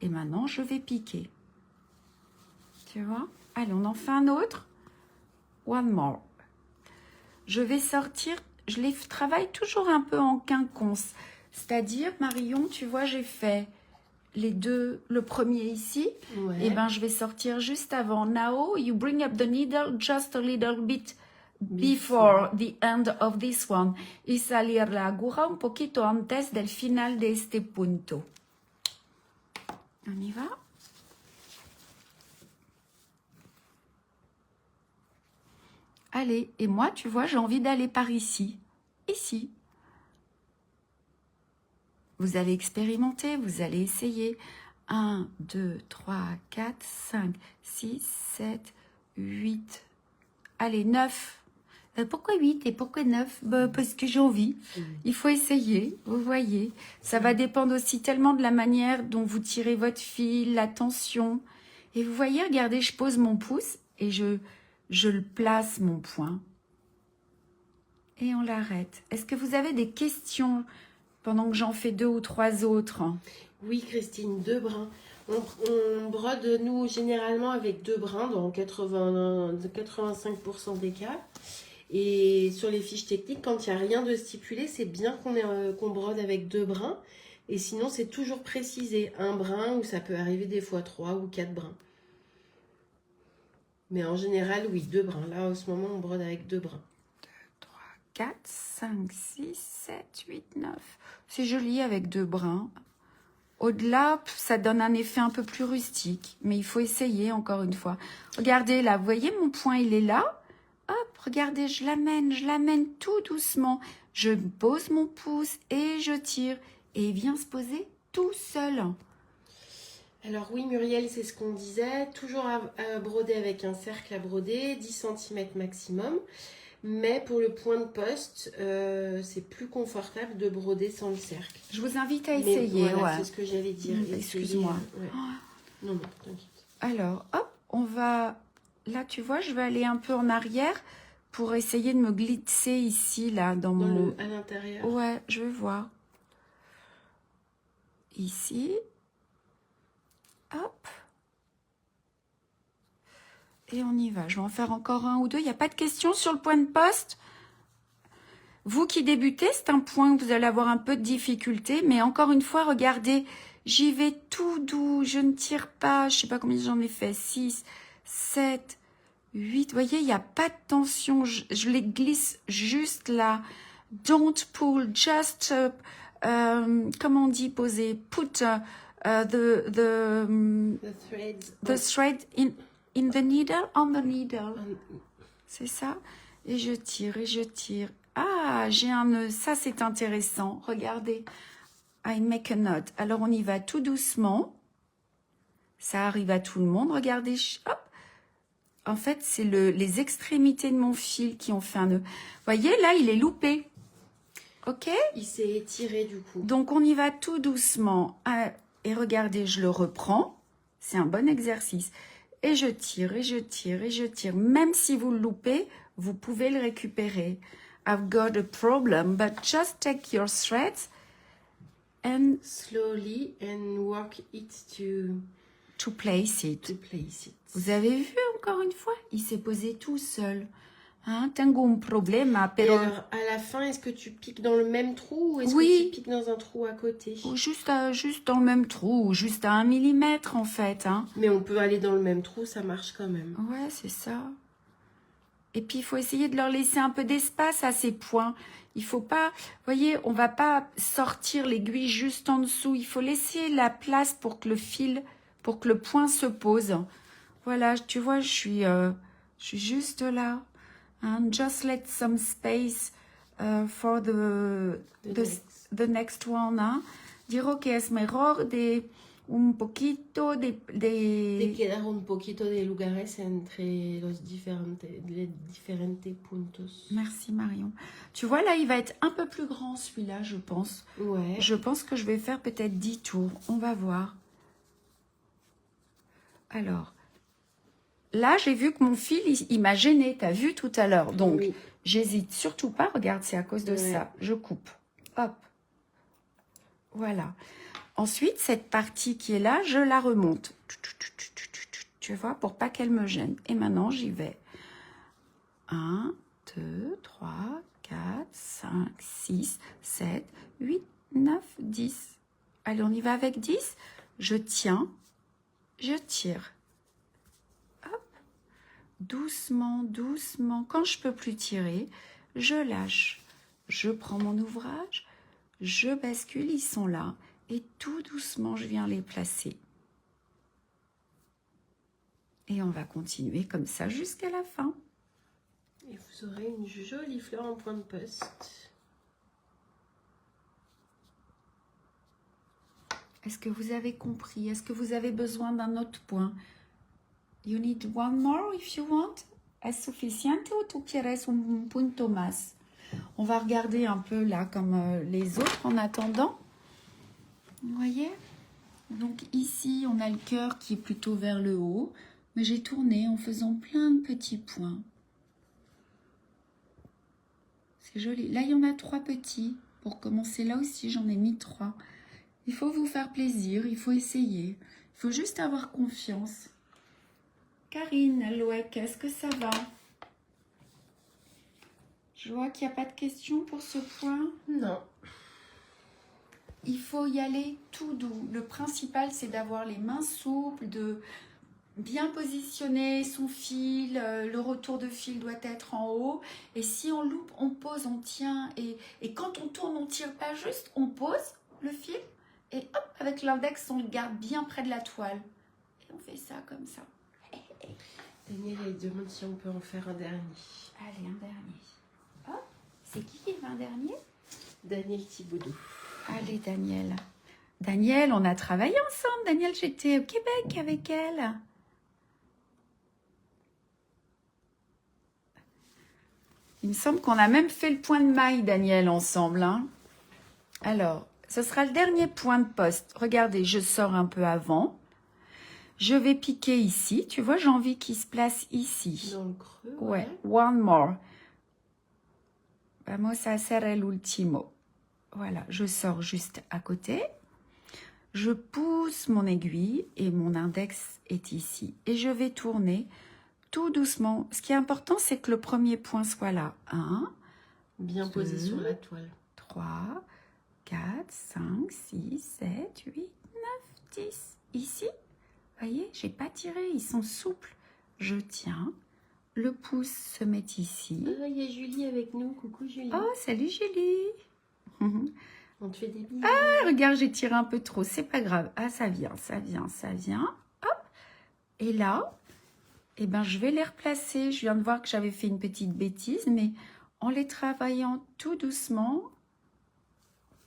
S1: Et maintenant, je vais piquer. Tu vois? Allez, on en fait un autre. One more. Je vais sortir, je les travaille toujours un peu en quinconce. C'est-à-dire, Marion, tu vois, j'ai fait les deux, le premier ici.
S2: Ouais.
S1: Et ben, je vais sortir juste avant. Now, you bring up the needle just a little bit before the end of this one. Y salir la aguja un poquito antes del final de este punto. On y va? Allez, et moi, tu vois, j'ai envie d'aller par ici. Ici. Vous allez expérimenter, vous allez essayer. 1, 2, 3, 4, 5, 6, 7, 8. Allez, 9. Pourquoi 8 et pourquoi 9? Parce que j'ai envie. Il faut essayer, vous voyez. Ça va dépendre aussi tellement de la manière dont vous tirez votre fil, la tension. Et vous voyez, regardez, je pose mon pouce et je le place, mon point. Et on l'arrête. Est-ce que vous avez des questions pendant que j'en fais 2 ou 3 autres?
S2: Oui, Christine, 2 brins. On brode, nous, généralement avec 2 brins, dans 85% des cas. Et sur les fiches techniques, quand il n'y a rien de stipulé, c'est bien qu'on brode avec 2 brins. Et sinon, c'est toujours précisé. 1 brin, ou ça peut arriver des fois 3 ou 4 brins. Mais en général, oui, 2 brins. Là, en ce moment, on brode avec 2 brins.
S1: 2, 3, 4, 5, 6, 7, 8, 9. C'est joli avec 2 brins. Au-delà, ça donne un effet un peu plus rustique. Mais il faut essayer encore une fois. Regardez là, vous voyez mon point, il est là. Hop, regardez, je l'amène tout doucement. Je pose mon pouce et je tire. Et il vient se poser tout seul.
S2: Alors oui, Muriel, c'est ce qu'on disait. Toujours à broder avec un cercle à broder, 10 cm maximum. Mais pour le point de poste, c'est plus confortable de broder sans le cercle.
S1: Je vous invite à essayer.
S2: Voilà,
S1: ouais.
S2: c'est ce que j'allais dire.
S1: Excuse-moi.
S2: Ouais. Non, t'inquiète.
S1: Alors, hop, on va... Là, tu vois, je vais aller un peu en arrière pour essayer de me glisser ici, là, dans mon...
S2: à l'intérieur.
S1: Ouais, je vais voir. Ici. Hop. Et on y va. Je vais en faire encore 1 ou 2. Il n'y a pas de questions sur le point de poste? Vous qui débutez, c'est un point où vous allez avoir un peu de difficulté. Mais encore une fois, regardez, j'y vais tout doux. Je ne tire pas. Je ne sais pas combien j'en ai fait. 6, 7, 8. Vous voyez, il n'y a pas de tension. Je les glisse juste là. Don't pull. Just, comment on dit, poser. Put the thread in the needle, on the needle. C'est ça. Et je tire, et je tire. Ah, j'ai un nœud. Ça, c'est intéressant. Regardez. I make a knot. Alors, on y va tout doucement. Ça arrive à tout le monde. Regardez. Hop. En fait, c'est les extrémités de mon fil qui ont fait un nœud. Vous voyez, là, il est loupé. OK?
S2: Il s'est étiré, du coup.
S1: Donc, on y va tout doucement. Et regardez, je le reprends. C'est un bon exercice. Et je tire, et je tire, et je tire. Même si vous le loupez, vous pouvez le récupérer. I've got a problem, but just take your threads and
S2: Slowly and work it
S1: to place it.
S2: to place it.
S1: Vous avez vu encore une fois? Il s'est posé tout seul. Hein? Tengo un problema,
S2: Et
S1: pero...
S2: alors, à la fin, est-ce que tu piques dans le même trou ou est-ce
S1: Oui.
S2: que tu piques dans un trou à côté?
S1: Ou juste dans le même trou, ou juste à 1 millimètre en fait. Hein.
S2: Mais on peut aller dans le même trou, ça marche quand même.
S1: Ouais, c'est ça. Et puis, il faut essayer de leur laisser un peu d'espace à ces points. Il faut pas... Vous voyez, on va pas sortir l'aiguille juste en dessous. Il faut laisser la place pour que le fil, pour que le point se pose. Voilà, tu vois, je suis juste là. Hein. Just let some space for the next one. Hein. Dire que es mejor de un poquito
S2: De quedar un poquito de lugares entre les diferentes puntos.
S1: Merci Marion. Tu vois, là, il va être un peu plus grand celui-là, je pense.
S2: Ouais.
S1: Je pense que je vais faire peut-être 10 tours. On va voir. Alors, là, j'ai vu que mon fil, il m'a gêné. Tu as vu tout à l'heure. Donc,
S2: Oui.
S1: j'hésite surtout pas. Regarde, c'est à cause de
S2: Ouais.
S1: ça. Je coupe. Hop. Voilà. Ensuite, cette partie qui est là, je la remonte. Tu vois, pour pas qu'elle me gêne. Et maintenant, j'y vais. 1, 2, 3, 4, 5, 6, 7, 8, 9, 10. Allez, on y va avec 10. Je tiens, je tire. Hop. Doucement, doucement. Quand je peux plus tirer, je lâche. Je prends mon ouvrage, je bascule, ils sont là. Et tout doucement, je viens les placer. Et on va continuer comme ça jusqu'à la fin.
S2: Et vous aurez une jolie fleur en point de poste.
S1: Est-ce que vous avez compris? Est-ce que vous avez besoin d'un autre point? You need one more if you want? ¿Es suficiente ou tu quieres un punto más? On va regarder un peu là comme les autres en attendant. Vous voyez? Donc ici, on a le cœur qui est plutôt vers le haut. Mais j'ai tourné en faisant plein de petits points. C'est joli. Là, il y en a 3 petits. Pour commencer, là aussi, j'en ai mis 3. Il faut vous faire plaisir, il faut essayer. Il faut juste avoir confiance. Karine, Alouek, est-ce que ça va? Je vois qu'il n'y a pas de questions pour ce point.
S2: Non.
S1: Il faut y aller tout doux. Le principal, c'est d'avoir les mains souples, de bien positionner son fil. Le retour de fil doit être en haut. Et si on loupe, on pose, on tient. Et quand on tourne, on ne tire pas juste, on pose le fil. Et hop, avec l'index, on le garde bien près de la toile. Et on fait ça comme ça.
S2: Daniel, elle demande si on peut en faire un dernier.
S1: Allez, un dernier. Hop, c'est qui veut un dernier?
S2: Daniel Thibaudot.
S1: Allez, Daniel. Daniel, on a travaillé ensemble. Daniel, j'étais au Québec avec elle. Il me semble qu'on a même fait le point de maille, Daniel, ensemble. Hein. Alors, ce sera le dernier point de poste. Regardez, je sors un peu avant. Je vais piquer ici. Tu vois, j'ai envie qu'il se place ici.
S2: Dans le creux.
S1: Ouais, one more. Vamos a hacer el último. Voilà, je sors juste à côté. Je pousse mon aiguille et mon index est ici. Et je vais tourner tout doucement. Ce qui est important, c'est que le premier point soit là. 1,
S2: Bien posé sur la toile.
S1: 3, 4, 5, 6, 7, 8, 9, 10. Ici, vous voyez, j'ai pas tiré, ils sont souples. Je tiens, le pouce se met ici.
S2: Ah, il y a Julie avec nous. Coucou Julie.
S1: Oh, salut Julie.
S2: On te fait des bisous.
S1: Ah, regarde, j'ai tiré un peu trop, c'est pas grave. Ah, ça vient, ça vient, ça vient. Hop. Et là, eh ben, je vais les replacer. Je viens de voir que j'avais fait une petite bêtise, mais en les travaillant tout doucement,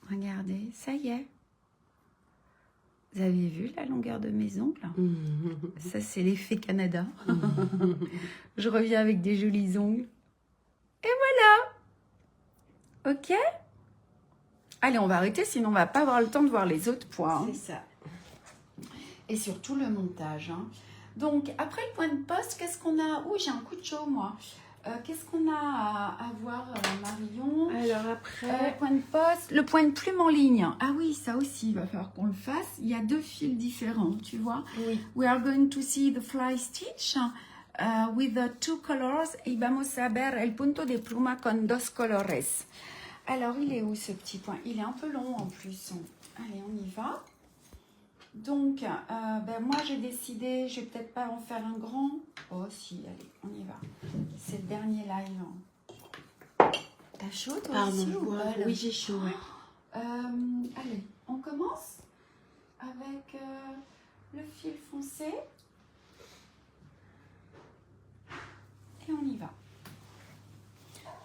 S1: regardez, ça y est. Vous avez vu la longueur de mes ongles? Ça, c'est l'effet Canada. Je reviens avec des jolis ongles. Et voilà. Ok? Allez, on va arrêter, sinon on va pas avoir le temps de voir les autres points.
S2: C'est ça.
S1: Et surtout le montage. Hein. Donc, après le point de poste, qu'est-ce qu'on a? Ouh, j'ai un coup de chaud, moi. Qu'est-ce qu'on a à voir, Marion?
S2: Alors après...
S1: point de poste, le point de plume en ligne. Ah oui, ça aussi, il va falloir qu'on le fasse. Il y a 2 fils différents, tu vois.
S2: Oui.
S1: We are going to see the fly stitch with the 2 colors. Y vamos a ver el punto de pluma con 2 colores. Alors, il est où ce petit point? Il est un peu long en plus. Allez, on y va. Donc, moi j'ai décidé, je vais peut-être pas en faire un grand. Oh si, allez, on y va. C'est le dernier live. T'as chaud toi
S2: Pardon,
S1: aussi ou pas, là?
S2: oui, j'ai chaud, ouais.
S1: Allez, on commence avec le fil foncé. Et on y va.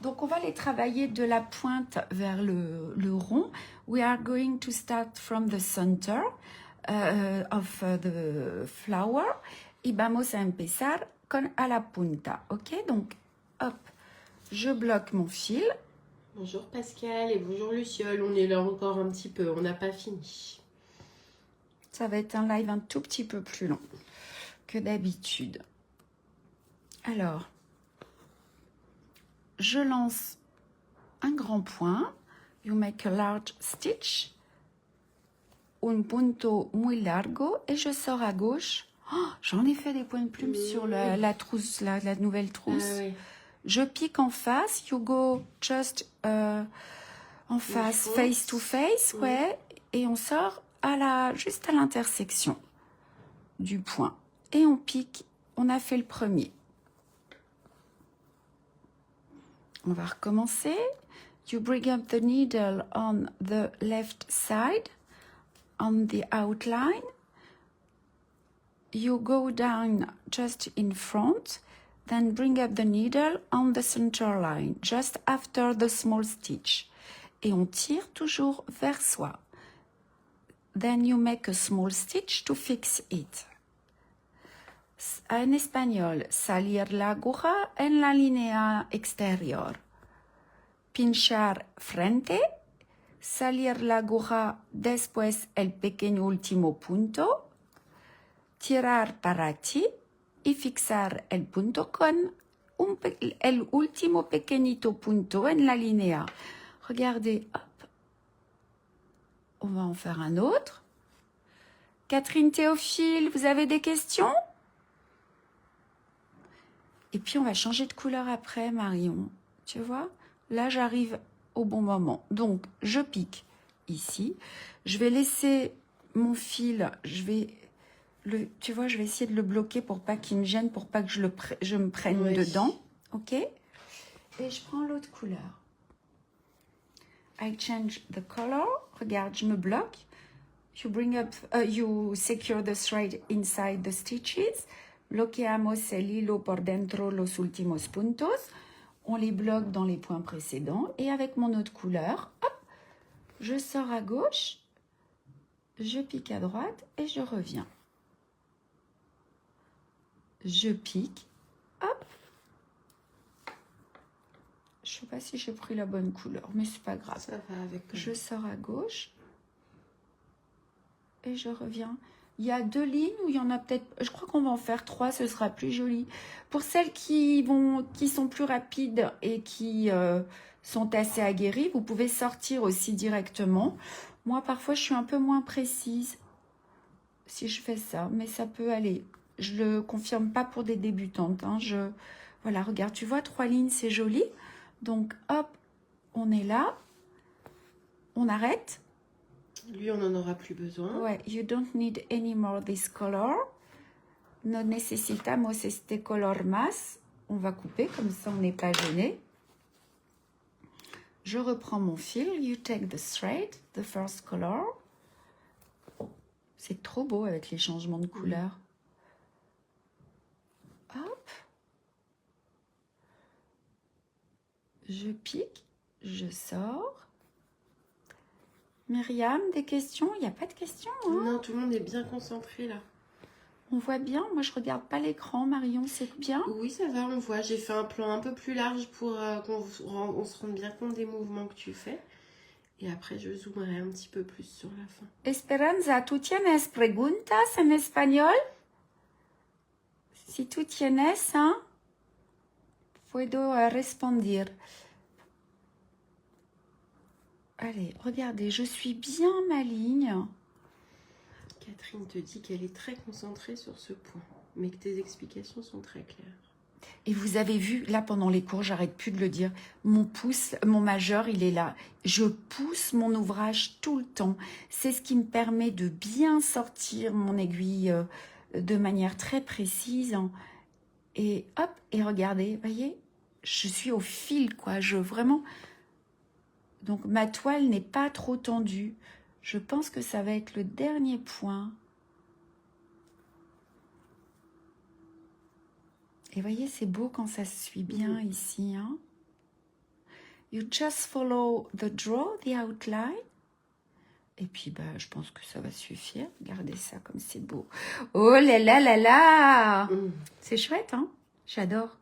S1: Donc, on va les travailler de la pointe vers le rond. We are going to start from the center of the flower. Y vamos a empezar con a la punta. Ok, donc, hop, je bloque mon fil.
S2: Bonjour Pascal et bonjour Luciole. On est là encore un petit peu, on n'a pas fini.
S1: Ça va être un live un tout petit peu plus long que d'habitude. Alors, je lance un grand point. You make a large stitch. Un punto muy largo. Et je sors à gauche. Oh, j'en ai fait des points de plume sur la trousse, la nouvelle trousse.
S2: Oui.
S1: Je pique en face. You go just en face, face to face. Ouais. Et on sort juste à l'intersection du point. Et on pique. On a fait le premier. On va recommencer. You bring up the needle on the left side, on the outline. You go down just in front, then bring up the needle on the center line, just after the small stitch. Et on tire toujours vers soi. Then you make a small stitch to fix it. En espagnol, salir la aguja en la línea exterior. Pinchar frente, salir la aguja después el pequeño último punto, tirar para ti y fixar el punto con el último pequeñito punto en la línea. Regardez, hop, on va en faire un autre. Catherine Théophile, vous avez des questions? Et puis, on va changer de couleur après, Marion. Tu vois? Là, j'arrive au bon moment. Donc, je pique ici. Je vais laisser mon fil. Tu vois, je vais essayer de le bloquer pour pas qu'il me gêne, pour pas que je me prenne dedans. OK? Et je prends l'autre couleur. I change the color. Regarde, je me bloque. You secure the thread inside the stitches. Bloqueamos el hilo por dentro los últimos puntos. On les bloque dans les points précédents. Et avec mon autre couleur, hop, je sors à gauche, je pique à droite et je reviens. Je pique, hop. Je ne sais pas si j'ai pris la bonne couleur, mais c'est pas grave.
S2: Ça va avec.
S1: Je sors à gauche et je reviens. Il y a 2 lignes où il y en a peut-être... Je crois qu'on va en faire 3, ce sera plus joli. Pour celles qui sont plus rapides et qui sont assez aguerries, vous pouvez sortir aussi directement. Moi, parfois, je suis un peu moins précise si je fais ça, mais ça peut aller. Je ne le confirme pas pour des débutantes. Hein. Voilà, regarde, tu vois, 3 lignes, c'est joli. Donc, hop, on est là. On arrête.
S2: Lui, on n'en aura plus besoin.
S1: Ouais, you don't need any more this color. No necesitamos este color más. On va couper, comme ça on n'est pas gêné. Je reprends mon fil. You take the thread, the first color. C'est trop beau avec les changements de couleur. Hop. Je pique, je sors. Myriam, des questions? Il n'y a pas de questions, hein?
S2: Non, tout le monde est bien concentré là.
S1: On voit bien. Moi, je regarde pas l'écran. Marion, c'est bien?
S2: Oui, ça va, on voit. J'ai fait un plan un peu plus large pour qu'on se rende bien compte des mouvements que tu fais. Et après, je zoomerai un petit peu plus sur la fin.
S1: Esperanza, ¿tú tienes preguntas en español? Si tú tienes, hein, puedo responder. Allez, regardez, je suis bien ma ligne.
S2: Catherine te dit qu'elle est très concentrée sur ce point, mais que tes explications sont très claires.
S1: Et vous avez vu, là, pendant les cours, j'arrête plus de le dire, mon pouce, mon majeur, il est là. Je pousse mon ouvrage tout le temps. C'est ce qui me permet de bien sortir mon aiguille de manière très précise. Et hop, et regardez, voyez, je suis au fil, quoi. Vraiment... Donc, ma toile n'est pas trop tendue. Je pense que ça va être le dernier point. Et voyez, c'est beau quand ça se suit bien ici. Hein? You just follow the draw, the outline. Et puis, bah, je pense que ça va suffire. Regardez ça comme c'est beau. Oh là là là là! C'est chouette, hein? J'adore.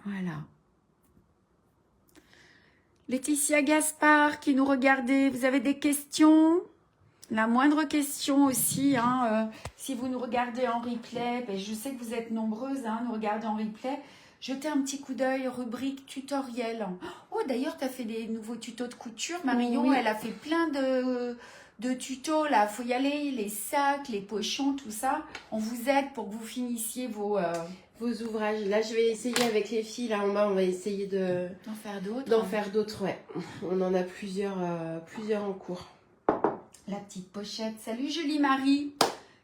S1: Voilà. Laetitia Gaspard qui nous regardait, vous avez des questions? La moindre question aussi, hein, si vous nous regardez en replay, ben je sais que vous êtes nombreuses à nous regarder en replay, jetez un petit coup d'œil, rubrique tutoriel. Oh, d'ailleurs, tu as fait des nouveaux tutos de couture. Marion, elle a fait plein de tutos, là. Il faut y aller, les sacs, les pochons, tout ça. On vous aide pour que vous finissiez vos
S2: ouvrages. Là, je vais essayer avec les filles, là en bas, on va essayer
S1: d'en faire d'autres.
S2: D'en faire d'autres, ouais. On en a plusieurs en cours.
S1: La petite pochette. Salut Julie Marie.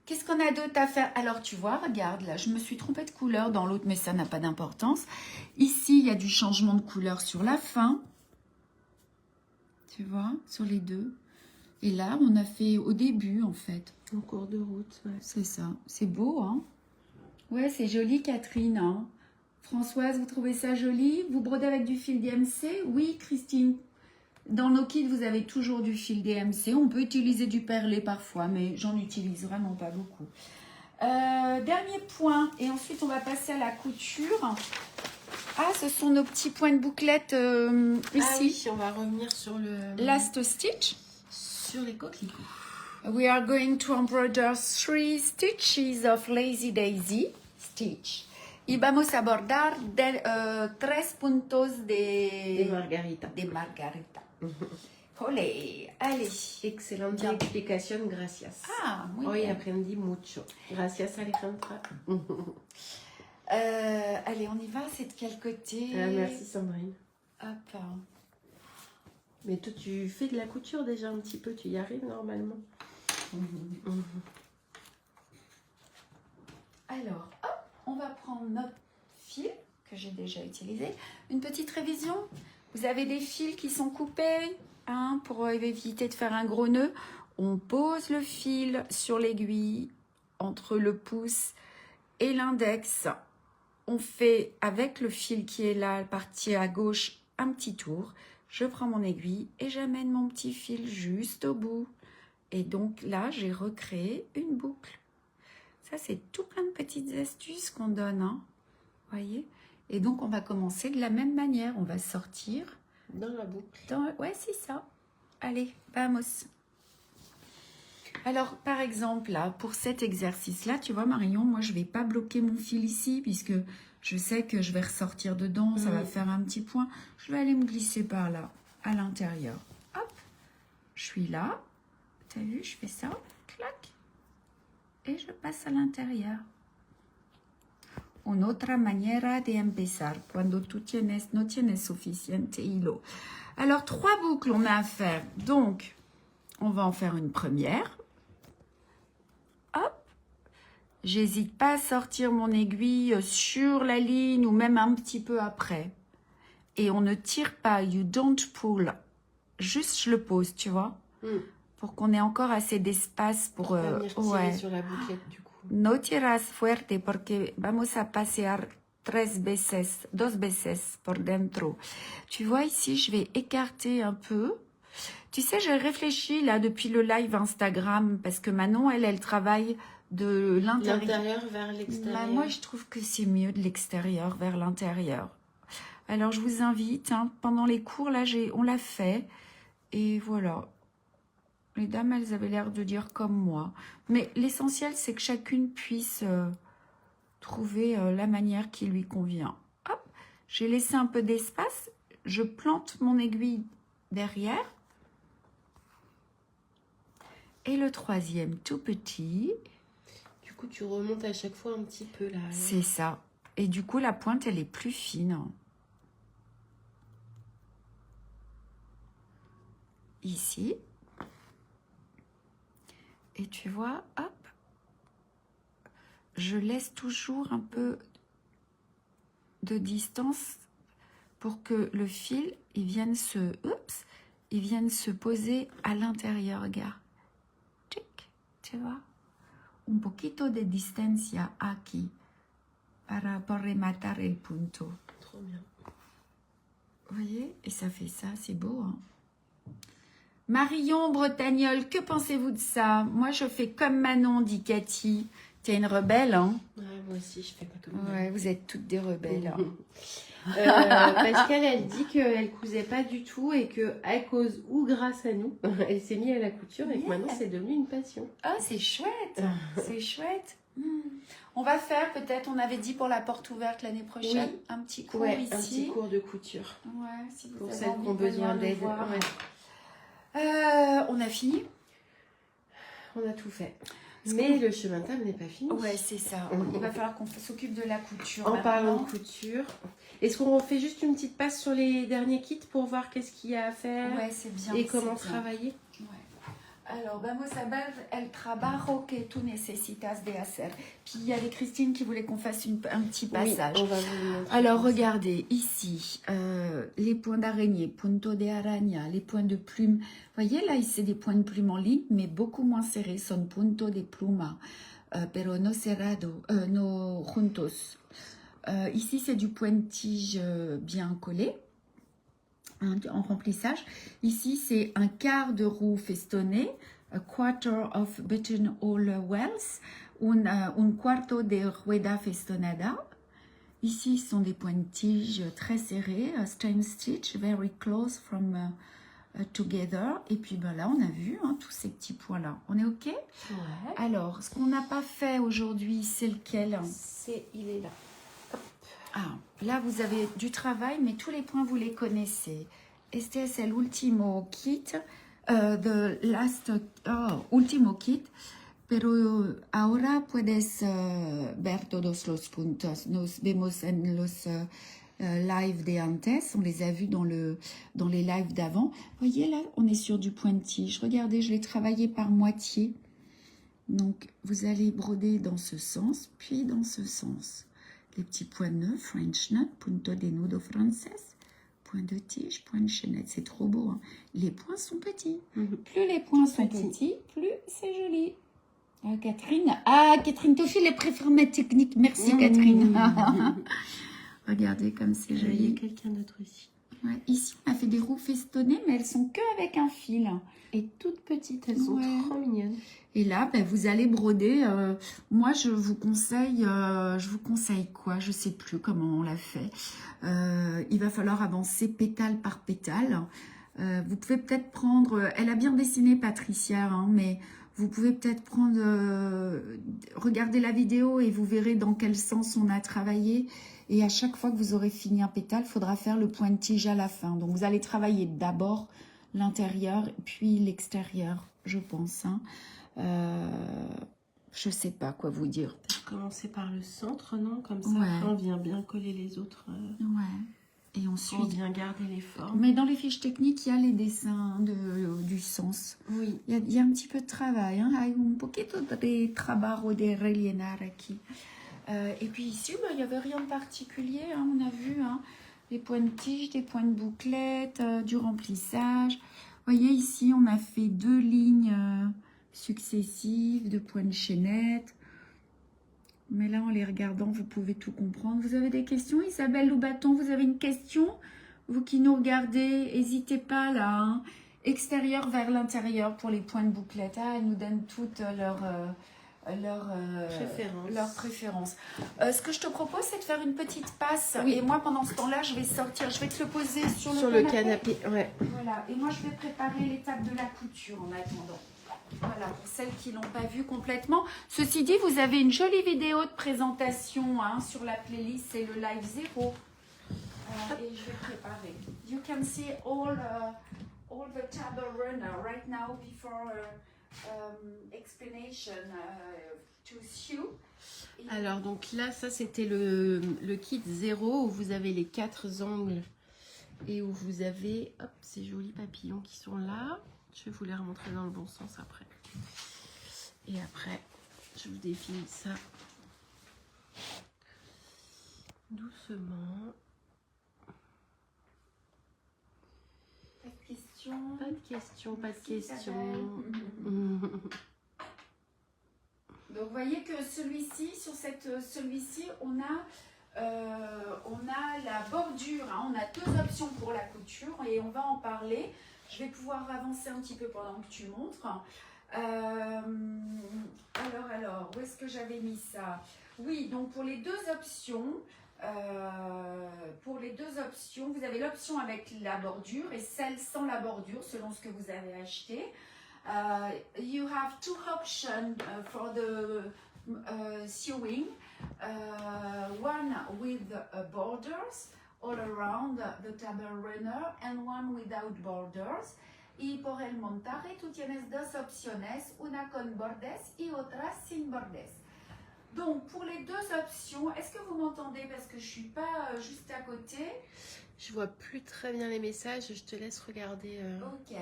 S1: Qu'est-ce qu'on a d'autre à faire? Alors tu vois, regarde là, je me suis trompée de couleur dans l'autre, mais ça n'a pas d'importance. Ici, il y a du changement de couleur sur la fin. Tu vois, sur les deux. Et là, on a fait au début en fait.
S2: En cours de route, ouais.
S1: C'est ça. C'est beau, hein? Ouais, c'est joli Catherine. Hein? Françoise, vous trouvez ça joli? Vous brodez avec du fil DMC? Oui, Christine. Dans nos kits, vous avez toujours du fil DMC. On peut utiliser du perlé parfois, mais j'en utilise vraiment pas beaucoup. Dernier point, et ensuite on va passer à la couture. Ah, ce sont nos petits points de bouclette ici.
S2: Ah oui, on va revenir sur le...
S1: Last stitch.
S2: Sur les coquelicots.
S1: We are going to embroider 3 stitches of Lazy Daisy stitch. Y vamos a bordar 3 puntos de
S2: margarita.
S1: De margarita. Olé, allez.
S2: Excelente explicación, gracias.
S1: Ah, muy
S2: Hoy
S1: bien.
S2: aprendí mucho. Gracias, Alejandra.
S1: Allez, on y va, c'est de quel côté?
S2: Merci, Sandrine.
S1: Hop.
S2: Mais toi, tu fais de la couture déjà un petit peu, tu y arrives normalement.
S1: Alors, hop, on va prendre notre fil que j'ai déjà utilisé. Une petite révision. Vous avez des fils qui sont coupés, hein, pour éviter de faire un gros nœud. On pose le fil sur l'aiguille entre le pouce et l'index. On fait avec le fil qui est là, partie à gauche, un petit tour. Je prends mon aiguille et j'amène mon petit fil juste au bout. Et donc là, j'ai recréé une boucle. Ça, c'est tout plein de petites astuces qu'on donne, hein. Voyez? Et donc, on va commencer de la même manière. On va sortir.
S2: Dans la boucle.
S1: Ouais, c'est ça. Allez, vamos. Alors, par exemple, là, pour cet exercice-là, tu vois, Marion, moi, je ne vais pas bloquer mon fil ici, puisque je sais que je vais ressortir dedans, ça va faire un petit point. Je vais aller me glisser par là, à l'intérieur. Hop, je suis là. Tu as vu, je fais ça, clac. Et je passe à l'intérieur. Una otra manera de empezar, cuando tú no tienes suficiente hilo. Alors, 3 boucles, on a à faire. Donc, on va en faire une première. Hop. J'hésite pas à sortir mon aiguille sur la ligne ou même un petit peu après. Et on ne tire pas, you don't pull. Juste, je le pose, tu vois, pour qu'on ait encore assez d'espace pour...
S2: ouais. Sur la bouclette, du coup.
S1: No tiras fuerte porque vamos a pasear 2 veces por dentro. Tu vois ici, je vais écarter un peu. Tu sais, j'ai réfléchi là depuis le live Instagram parce que Manon, elle travaille de l'intérieur
S2: vers l'extérieur.
S1: Moi, je trouve que c'est mieux de l'extérieur vers l'intérieur. Alors, je vous invite, hein, pendant les cours, là, on l'a fait. Et voilà. Les dames, elles avaient l'air de dire comme moi. Mais l'essentiel, c'est que chacune puisse trouver la manière qui lui convient. Hop, j'ai laissé un peu d'espace. Je plante mon aiguille derrière. Et le troisième, tout petit.
S2: Du coup, tu remontes à chaque fois un petit peu là.
S1: C'est ça. Et du coup, la pointe, elle est plus fine. Ici. Et tu vois, hop. Je laisse toujours un peu de distance pour que le fil, il vienne se poser à l'intérieur, regarde. Tchic, tu vois. Un poquito de distancia aquí para rematar el punto.
S2: Trop bien.
S1: Vous voyez? Et ça fait ça, c'est beau, hein? Marion Bretagnole, que pensez-vous de ça? Moi, je fais comme Manon, dit Cathy. T'es une rebelle, hein?
S2: Ouais, moi aussi, je fais pas comme
S1: Ouais, vous êtes toutes des rebelles. Hein.
S2: Pascal, elle dit qu'elle cousait pas du tout et que à cause ou grâce à nous, elle s'est mise à la couture et que maintenant c'est devenu une passion.
S1: Ah, c'est chouette! C'est chouette! On va faire peut-être, on avait dit pour la porte ouverte l'année prochaine,
S2: Oui.
S1: un petit cours
S2: Ouais,
S1: ici.
S2: un petit cours de couture.
S1: Ouais, si vous
S2: Pour
S1: avez
S2: celles
S1: envie
S2: qui ont
S1: de venir
S2: besoin
S1: nous
S2: d'aide.
S1: voir.
S2: Ouais.
S1: On a fini?
S2: On a tout fait. Mais le chemin de table n'est pas fini.
S1: Ouais, c'est ça. Il va falloir qu'on s'occupe de la couture.
S2: En
S1: maintenant.
S2: parlant de couture, est-ce qu'on fait juste une petite passe sur les derniers kits pour voir qu'est-ce qu'il y a à faire
S1: Ouais, c'est bien.
S2: et comment
S1: c'est bien.
S2: travailler?
S1: Ouais. Alors, vamos a ver el trabajo que tú necesitas de hacer. Puis il y avait Christine qui voulait qu'on fasse un petit passage.
S2: Oui, on va vous montrer.
S1: Alors, regardez, ici, les points d'araignée, punto de araña, les points de plume. Vous voyez, là, c'est des points de plume en ligne, mais beaucoup moins serrés. Son punto de pluma, pero no cerrado, no juntos. Ici, c'est du pointige bien collé, hein, en remplissage. Ici, c'est un quart de roue festonnée, a quarter of buttonhole wells, un cuarto de rueda festonada. Ici, ce sont des pointiges très serrés, strain stitch, very close from together. Et puis ben là, on a vu hein, tous ces petits points-là. On est OK?
S2: Ouais.
S1: Alors, ce qu'on n'a pas fait aujourd'hui, c'est lequel?
S2: Il est là.
S1: Ah, là, vous avez du travail, mais tous les points, vous les connaissez. Este es el último kit, the last, último kit. Pero ahora puedes ver todos los puntos. Nos vemos en los lives de antes. On les a vus dans les lives d'avant. Voyez là, on est sur du pointige. Regardez, je l'ai travaillé par moitié. Donc, vous allez broder dans ce sens, puis dans ce sens. Les petits points nœuds, French knot, punto de nudo frances, point de tige, point de chaînette. C'est trop beau. Hein? Les points sont petits. Plus les points sont petits, plus c'est joli. Catherine. Ah, Catherine Toffi, les préfère ma technique. Merci, Catherine. Regardez comme c'est joli.
S2: Il y a quelqu'un d'autre ici.
S1: Ouais, ici, on a fait des roues festonnées, mais elles sont que avec un fil.
S2: Et toutes petites, elles sont trop mignonnes.
S1: Et là, ben, vous allez broder. Moi, je vous conseille quoi? Je sais plus comment on l'a fait. Il va falloir avancer pétale par pétale. Vous pouvez peut-être prendre... elle a bien dessiné, Patricia, hein, mais... Vous pouvez peut-être prendre, regarder la vidéo et vous verrez dans quel sens on a travaillé. Et à chaque fois que vous aurez fini un pétale, il faudra faire le pointige à la fin. Donc vous allez travailler d'abord l'intérieur puis l'extérieur, je pense. Hein. Je ne sais pas quoi vous dire.
S2: Peut-être commencer par le centre, non? Comme ça,
S1: Ouais.
S2: après, on vient bien coller les autres.
S1: Ouais. Et ensuite,
S2: On vient garder les formes.
S1: mais dans les fiches techniques, il y a les dessins du sens.
S2: Oui.
S1: Il y a un petit peu de travail. Hein. Hay un poquito de trabajo de rellenar aquí. Et puis ici, bah, il n'y avait rien de particulier. Hein. On a vu hein, des points de tige, des points de bouclette, du remplissage. Vous voyez ici, on a fait 2 lignes successives de points de chaînette. Mais là, en les regardant, vous pouvez tout comprendre. Vous avez des questions? Isabelle Loubaton, vous avez une question? Vous qui nous regardez, n'hésitez pas là. Hein. Extérieur vers l'intérieur pour les points de bouclette. Ah, elles nous donnent toutes
S2: Préférence.
S1: préférence. Ce que je te propose, c'est de faire une petite passe.
S2: Oui.
S1: Et moi, pendant ce temps-là, je vais sortir. Je vais te le poser sur
S2: le canapé. Ouais.
S1: Voilà. Et moi, je vais préparer l'étape de la couture en attendant. Voilà, pour celles qui ne l'ont pas vu complètement. Ceci dit, vous avez une jolie vidéo de présentation hein, sur la playlist. C'est le live 0. Et je vais préparer. You can see all the table runner right now before explanation to Sue.
S2: Alors, donc là, ça, c'était le kit 0 où vous avez les 4 angles et où vous avez, hop, ces jolis papillons qui sont là. Je vais vous les remontrer dans le bon sens après. Et après, je vous définis ça doucement.
S1: Pas de questions.
S2: Pas de questions, pas de
S1: Merci,
S2: questions.
S1: Donc, vous voyez que celui-ci, celui-ci, on a la bordure. Hein, on a 2 options pour la couture et on va en parler. Je vais pouvoir avancer un petit peu pendant que tu montres. Alors, où est-ce que j'avais mis ça? Oui, donc pour les 2 options, vous avez l'option avec la bordure et celle sans la bordure, selon ce que vous avez acheté. You have 2 options for the sewing. One with borders all around the table runner and one without borders. Y por el montaje tú tienes 2 opciones, una con bordes y otra sin bordes. Donc pour les 2 options, est-ce que vous m'entendez parce que je suis pas juste à côté?
S2: Je vois plus très bien les messages, je te laisse regarder.
S1: Ok.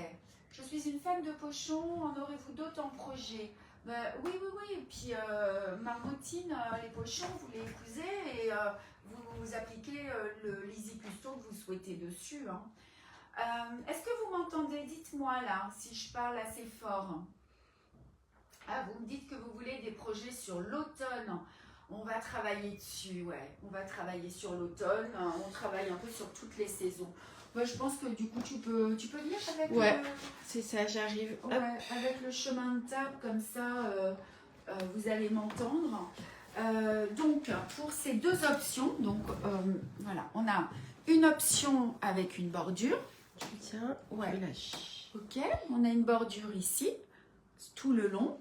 S1: Je suis une fan de pochons, en aurez-vous d'autres en projet? Oui. Et puis Marmotine, les pochons, vous les cousez et vous appliquez l'Easy Custo que vous souhaitez dessus. Hein. Est-ce que vous m'entendez? Dites-moi là, si je parle assez fort. Ah, vous me dites que vous voulez des projets sur l'automne. On va travailler dessus, ouais. On va travailler sur l'automne. On travaille un peu sur toutes les saisons. Moi, je pense que du coup, tu peux venir avec...
S2: Ouais, c'est ça, j'arrive.
S1: Ouais, avec le chemin de table, comme ça, vous allez m'entendre. Donc, pour ces 2 options, donc voilà, on a une option avec une bordure.
S2: Tiens,
S1: Ouais.
S2: je lâche.
S1: Ok, on a une bordure ici, tout le long.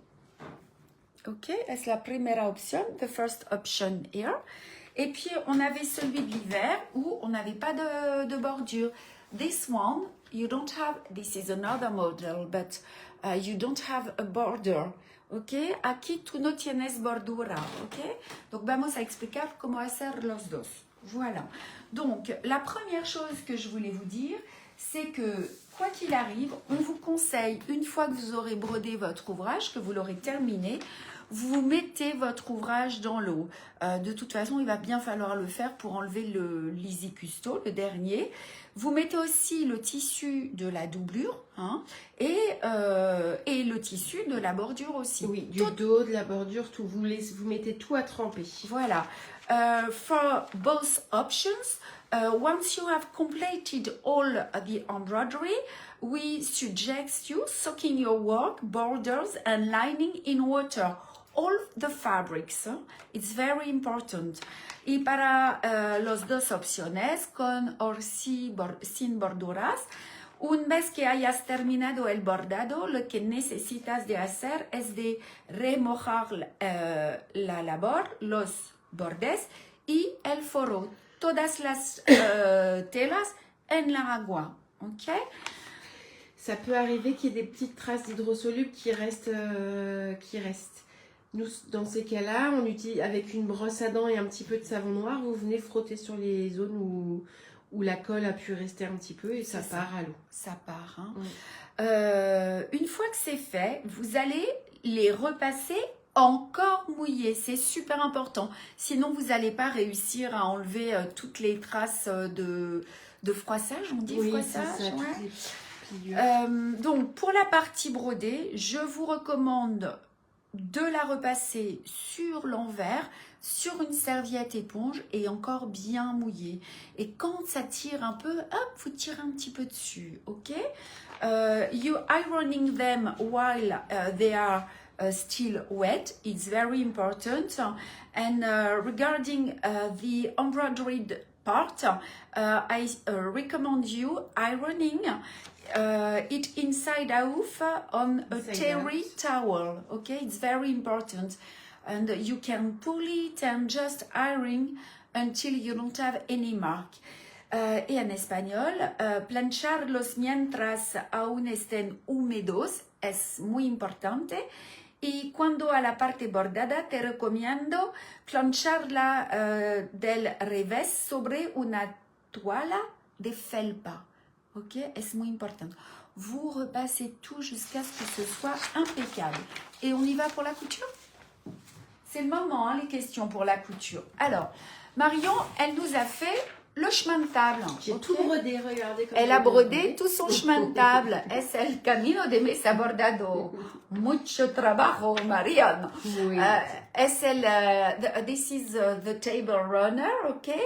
S1: Ok, es la primera option, the first option here. Et puis, on avait celui de l'hiver où on n'avait pas de bordure. This one, you don't have, this is another model, but you don't have a border. Ok, aquí tú no tienes bordura. Ok, donc vamos a explicar cómo hacer los dos. Voilà. Donc, la première chose que je voulais vous dire, c'est que, quoi qu'il arrive, on vous conseille, une fois que vous aurez brodé votre ouvrage, que vous l'aurez terminé, vous mettez votre ouvrage dans l'eau. De toute façon, il va bien falloir le faire pour enlever l'Easy Custo, le dernier. Vous mettez aussi le tissu de la doublure hein, et le tissu de la bordure aussi.
S2: Oui, du dos, de la bordure, tout. Vous mettez tout à tremper.
S1: Voilà. For both options, once you have completed all the embroidery, we suggest you soaking your work, borders and lining in water. All the fabrics. It's very important. Y para las 2 opciones, con o sin borduras, una vez que hayas terminado el bordado, lo que necesitas de hacer es de remojar la labor, los bordes y el forro. Todas las telas en la agua. Ok?
S2: Ça peut arriver qu'il y ait des petites traces d'hydrosoluble qui restent. Nous, dans ces cas-là, on utilise avec une brosse à dents et un petit peu de savon noir, vous venez frotter sur les zones où la colle a pu rester un petit peu et ça part à l'eau.
S1: Ça part. Hein. Une fois que c'est fait, vous allez les repasser encore mouillés. C'est super important. Sinon, vous n'allez pas réussir à enlever toutes les traces de froissage. On dit froissage,
S2: c'est ça,
S1: ouais. Donc, pour la partie brodée, je vous recommande de la repasser sur l'envers, sur une serviette éponge et encore bien mouillée. Et quand ça tire un peu, hop, vous tirez un petit peu dessus, ok? You ironing them while they are still wet. It's very important. And regarding the embroidered part, I recommend you ironing it inside out on a terry towel. Okay, it's very important. And you can pull it and just iron until you don't have any mark. Y en español, plancharlos mientras aún estén húmedos es muy importante. Y cuando a la parte bordada te recomiendo plancharla del revés sobre una toalla de felpa. Ok, es muy importante. Vous repassez tout jusqu'à ce que ce soit impeccable. Et on y va pour la couture? C'est le moment, hein, les questions pour la couture. Alors, Marion, elle nous a fait le chemin de table.
S2: J'ai tout brodé, regardez. Comme
S1: elle a brodé tout son chemin de table. Es el camino de mesa bordado. Mucho trabajo, Marion.
S2: Oui.
S1: Es el, this is the table runner, okay?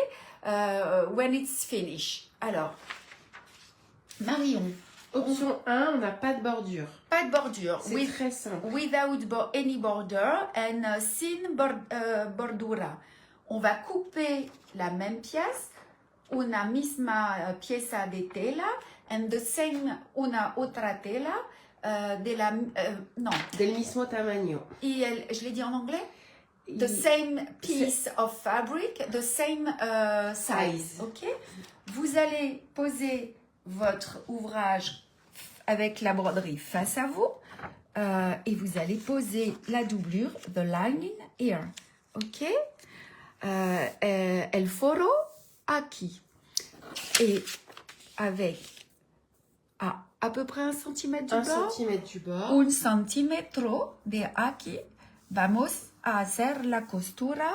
S1: When it's finished. Alors, Marion.
S2: Option 1, on n'a pas de bordure.
S1: Pas de bordure.
S2: C'est très simple.
S1: Without any border and sin bordura. On va couper la même pièce, una misma pieza de tela, and the same, una otra tela, de la, non.
S2: Del mismo tamaño.
S1: Je l'ai dit en anglais? The same piece of fabric, the same size. Ok? Vous allez poser votre ouvrage avec la broderie face à vous et vous allez poser la doublure, the lining here. Ok? El foro aquí. Et avec à peu près 1 cm du bord.
S2: 1 cm du bord.
S1: 1 centímetro de aquí. Vamos a hacer la costura.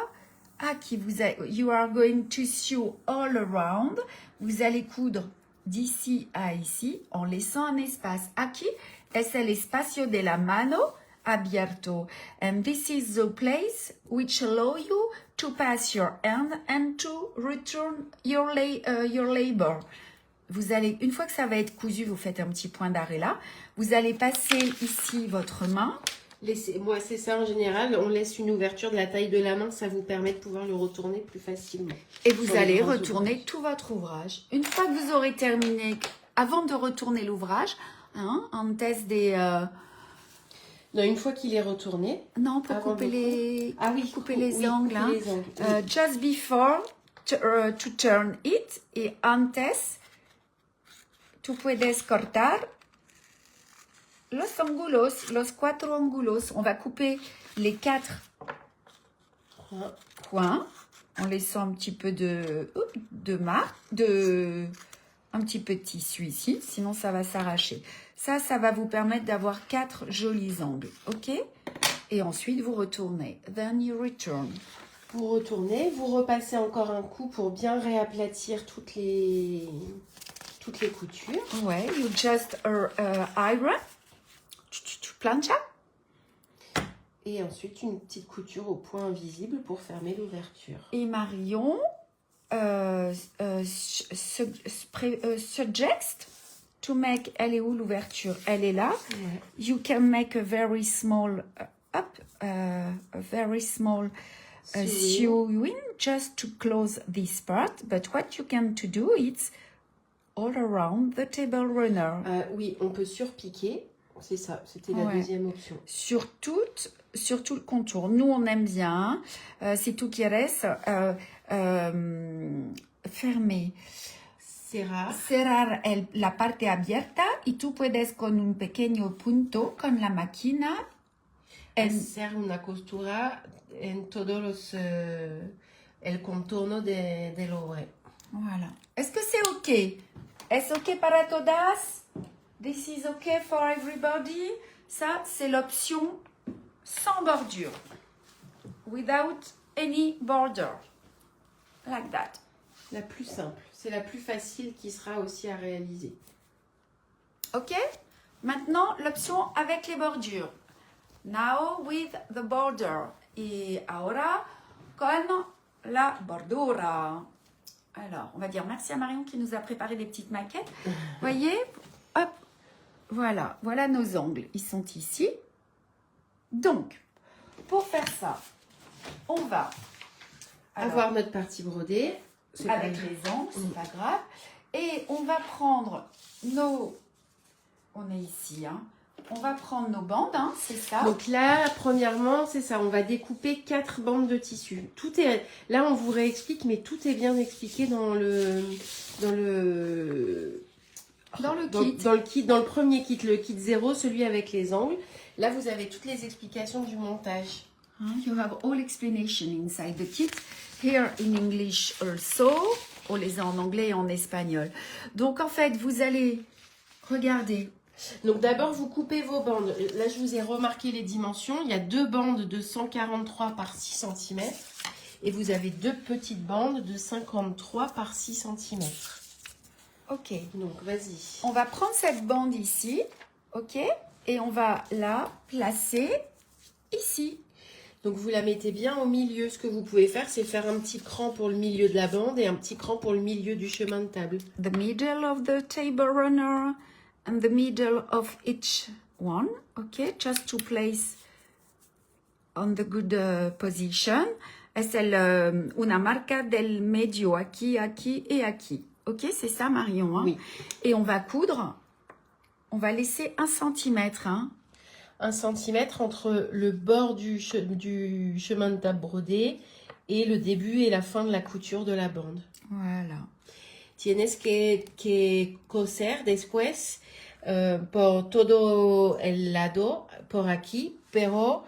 S1: Aquí, you are going to sew all around. Vous allez coudre d'ici à ici en laissant un espace. Aquí es el espacio de la mano abierto. And this is the place which allow you to pass your hand and to return your labor. Vous allez, une fois que ça va être cousu, vous faites un petit point d'arrêt là. Vous allez passer ici votre main.
S2: Moi, c'est ça en général. On laisse une ouverture de la taille de la main. Ça vous permet de pouvoir le retourner plus facilement.
S1: Et vous allez retourner tout votre ouvrage. Une fois que vous aurez terminé, avant de retourner l'ouvrage, hein, antes des...
S2: Non, une fois qu'il est retourné.
S1: Non, pour couper les...
S2: Ah oui,
S1: couper les angles.
S2: Couper
S1: hein.
S2: les angles.
S1: Just before to turn it. Et antes, tú puedes cortar los ángulos, los 4 ángulos. On va couper les 4 coins en laissant un petit peu un petit peu de tissu ici, sinon ça va s'arracher. Ça va vous permettre d'avoir 4 jolis angles, ok? Et ensuite vous retournez. Then you return.
S2: Vous retournez, vous repassez encore un coup pour bien réaplatir toutes les coutures.
S1: Ouais, you just iron. Plancha.
S2: Et ensuite une petite couture au point invisible pour fermer l'ouverture.
S1: Et Marion suggest to make, elle est où l'ouverture? Elle est là.
S2: Ouais.
S1: You can make a very small sewing just to close this part. But what you can to do is all around the table runner.
S2: Oui, on peut surpiquer. C'est ça, c'était la deuxième option.
S1: Sur tout le contour. Nous, on aime bien. Si tú quieres fermer. Cerrar la parte abierta y tú puedes con un pequeño punto con la máquina.
S2: Hacer una costura en todos el contorno del obre.
S1: Voilà. Est-ce que c'est OK? Est-ce OK para todas? This is OK for everybody? Ça, c'est l'option sans bordure. Without any border. Like that.
S2: La plus simple. C'est la plus facile qui sera aussi à réaliser.
S1: OK? Maintenant, l'option avec les bordures. Now with the border. Et ahora con la bordura. Alors, on va dire merci à Marion qui nous a préparé des petites maquettes. Voyez? Hop. Voilà nos angles. Ils sont ici. Donc, pour faire ça, on va
S2: avoir notre partie brodée.
S1: Avec les angles, c'est pas grave. Et on va prendre nos... On est ici, hein. On va prendre nos bandes, hein, c'est ça.
S2: Donc là, premièrement, c'est ça. On va découper 4 bandes de tissu. Tout est... Là, on vous réexplique, mais tout est bien expliqué dans le kit. Dans le premier kit, le kit 0, celui avec les angles. Là, vous avez toutes les explications du montage.
S1: You have all explanation inside the kit. Here in English also. On les a en anglais et en espagnol. Donc, en fait, vous allez regarder.
S2: Donc, d'abord, vous coupez vos bandes. Là, je vous ai remarqué les dimensions. Il y a 2 bandes de 143 par 6 cm. Et vous avez 2 petites bandes de 53 par 6 cm.
S1: Ok.
S2: Donc, vas-y.
S1: On va prendre cette bande ici. Ok. Et on va la placer ici.
S2: Donc, vous la mettez bien au milieu. Ce que vous pouvez faire, c'est faire un petit cran pour le milieu de la bande et un petit cran pour le milieu du chemin de table.
S1: The middle of the table runner and the middle of each one. Okay, just to place on the good position. Es una marca del medio, aquí, aquí et aquí. Ok, c'est ça, Marion. Hein?
S2: Oui.
S1: Et on va coudre. On va laisser 1 centimètre. Hein?
S2: 1 centimètre entre le bord du chemin de table brodé et le début et la fin de la couture de la bande.
S1: Voilà.
S2: Tienes que coser después por todo el lado, por aquí, pero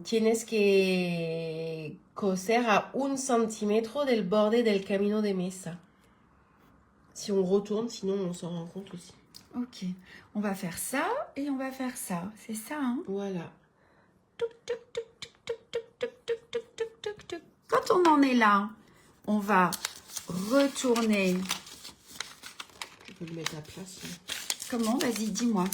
S2: tienes que coser a 1 centímetro del borde del camino de mesa. Si on retourne, sinon on s'en rend compte aussi.
S1: Ok, on va faire ça et on va faire ça. C'est ça, hein?
S2: Voilà.
S1: Quand on en est là, on va retourner.
S2: Tu peux le mettre à place.
S1: Comment? Vas-y, dis-moi.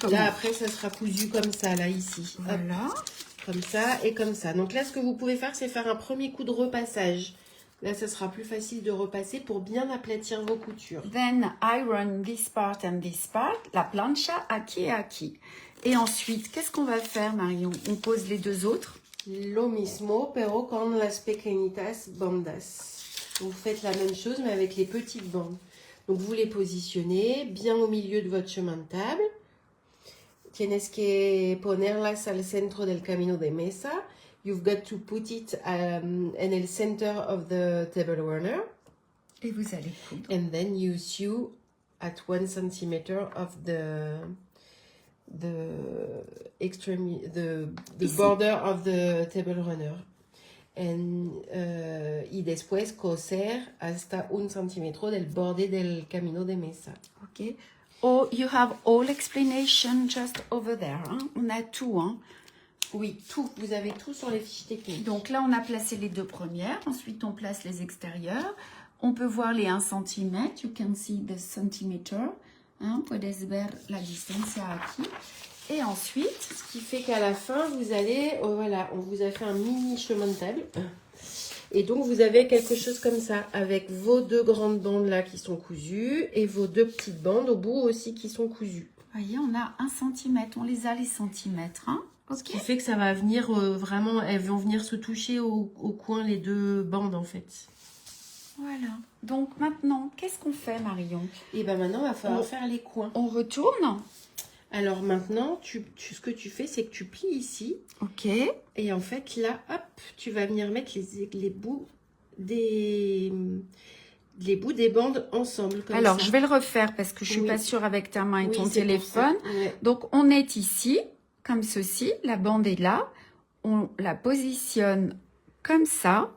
S2: Là, après, ça sera cousu comme ça, là, ici.
S1: Voilà.
S2: Hop. Comme ça et comme ça. Donc là, ce que vous pouvez faire, c'est faire un premier coup de repassage. Là, ça sera plus facile de repasser pour bien aplatir vos coutures.
S1: Then iron this part and this part. La plancha, aquí et aquí. Et ensuite, qu'est-ce qu'on va faire, Marion? On pose les 2 autres.
S2: Lo mismo, pero con las pequeñitas bandas. Vous faites la même chose, mais avec les petites bandes. Donc, vous les positionnez bien au milieu de votre chemin de table. Tienes que ponerlas al centro del camino de mesa. You've got to put it in the center of the table runner.
S1: Et vous allez coudre.
S2: And then you sew at 1 centimeter of the border of the table runner. Y después coser hasta 1 centímetro del borde del camino de mesa.
S1: Ok. Oh, you have all explanation just over there. Hein? On a tout, hein?
S2: Oui, tout. Vous avez tout sur les fiches techniques.
S1: Donc là, on a placé les 2 premières. Ensuite, on place les extérieures. On peut voir les 1 cm. You can see the centimeter. Hein? Puedes ver la distancia aquí. Et ensuite,
S2: ce qui fait qu'à la fin, vous allez... Oh, voilà, on vous a fait un mini chemin de table. Et donc, vous avez quelque chose comme ça, avec vos 2 grandes bandes là qui sont cousues et vos 2 petites bandes au bout aussi qui sont cousues.
S1: Vous voyez, on a 1 cm. On les a les centimètres. Hein?
S2: Okay. Ce qui fait que ça va venir vraiment, elles vont venir se toucher au coin les 2 bandes en fait.
S1: Voilà. Donc maintenant, qu'est-ce qu'on fait, Marion?
S2: Et bien maintenant, il va falloir faire les coins.
S1: On retourne.
S2: Alors maintenant, ce que tu fais, c'est que tu plies ici.
S1: Ok.
S2: Et en fait, là, hop, tu vas venir mettre les bouts des bandes ensemble. Comme
S1: alors,
S2: ça.
S1: je vais le refaire parce que je suis pas sûre avec ta main et ton téléphone.
S2: Ouais.
S1: Donc, on est ici, comme ceci. La bande est là. On la positionne comme ça.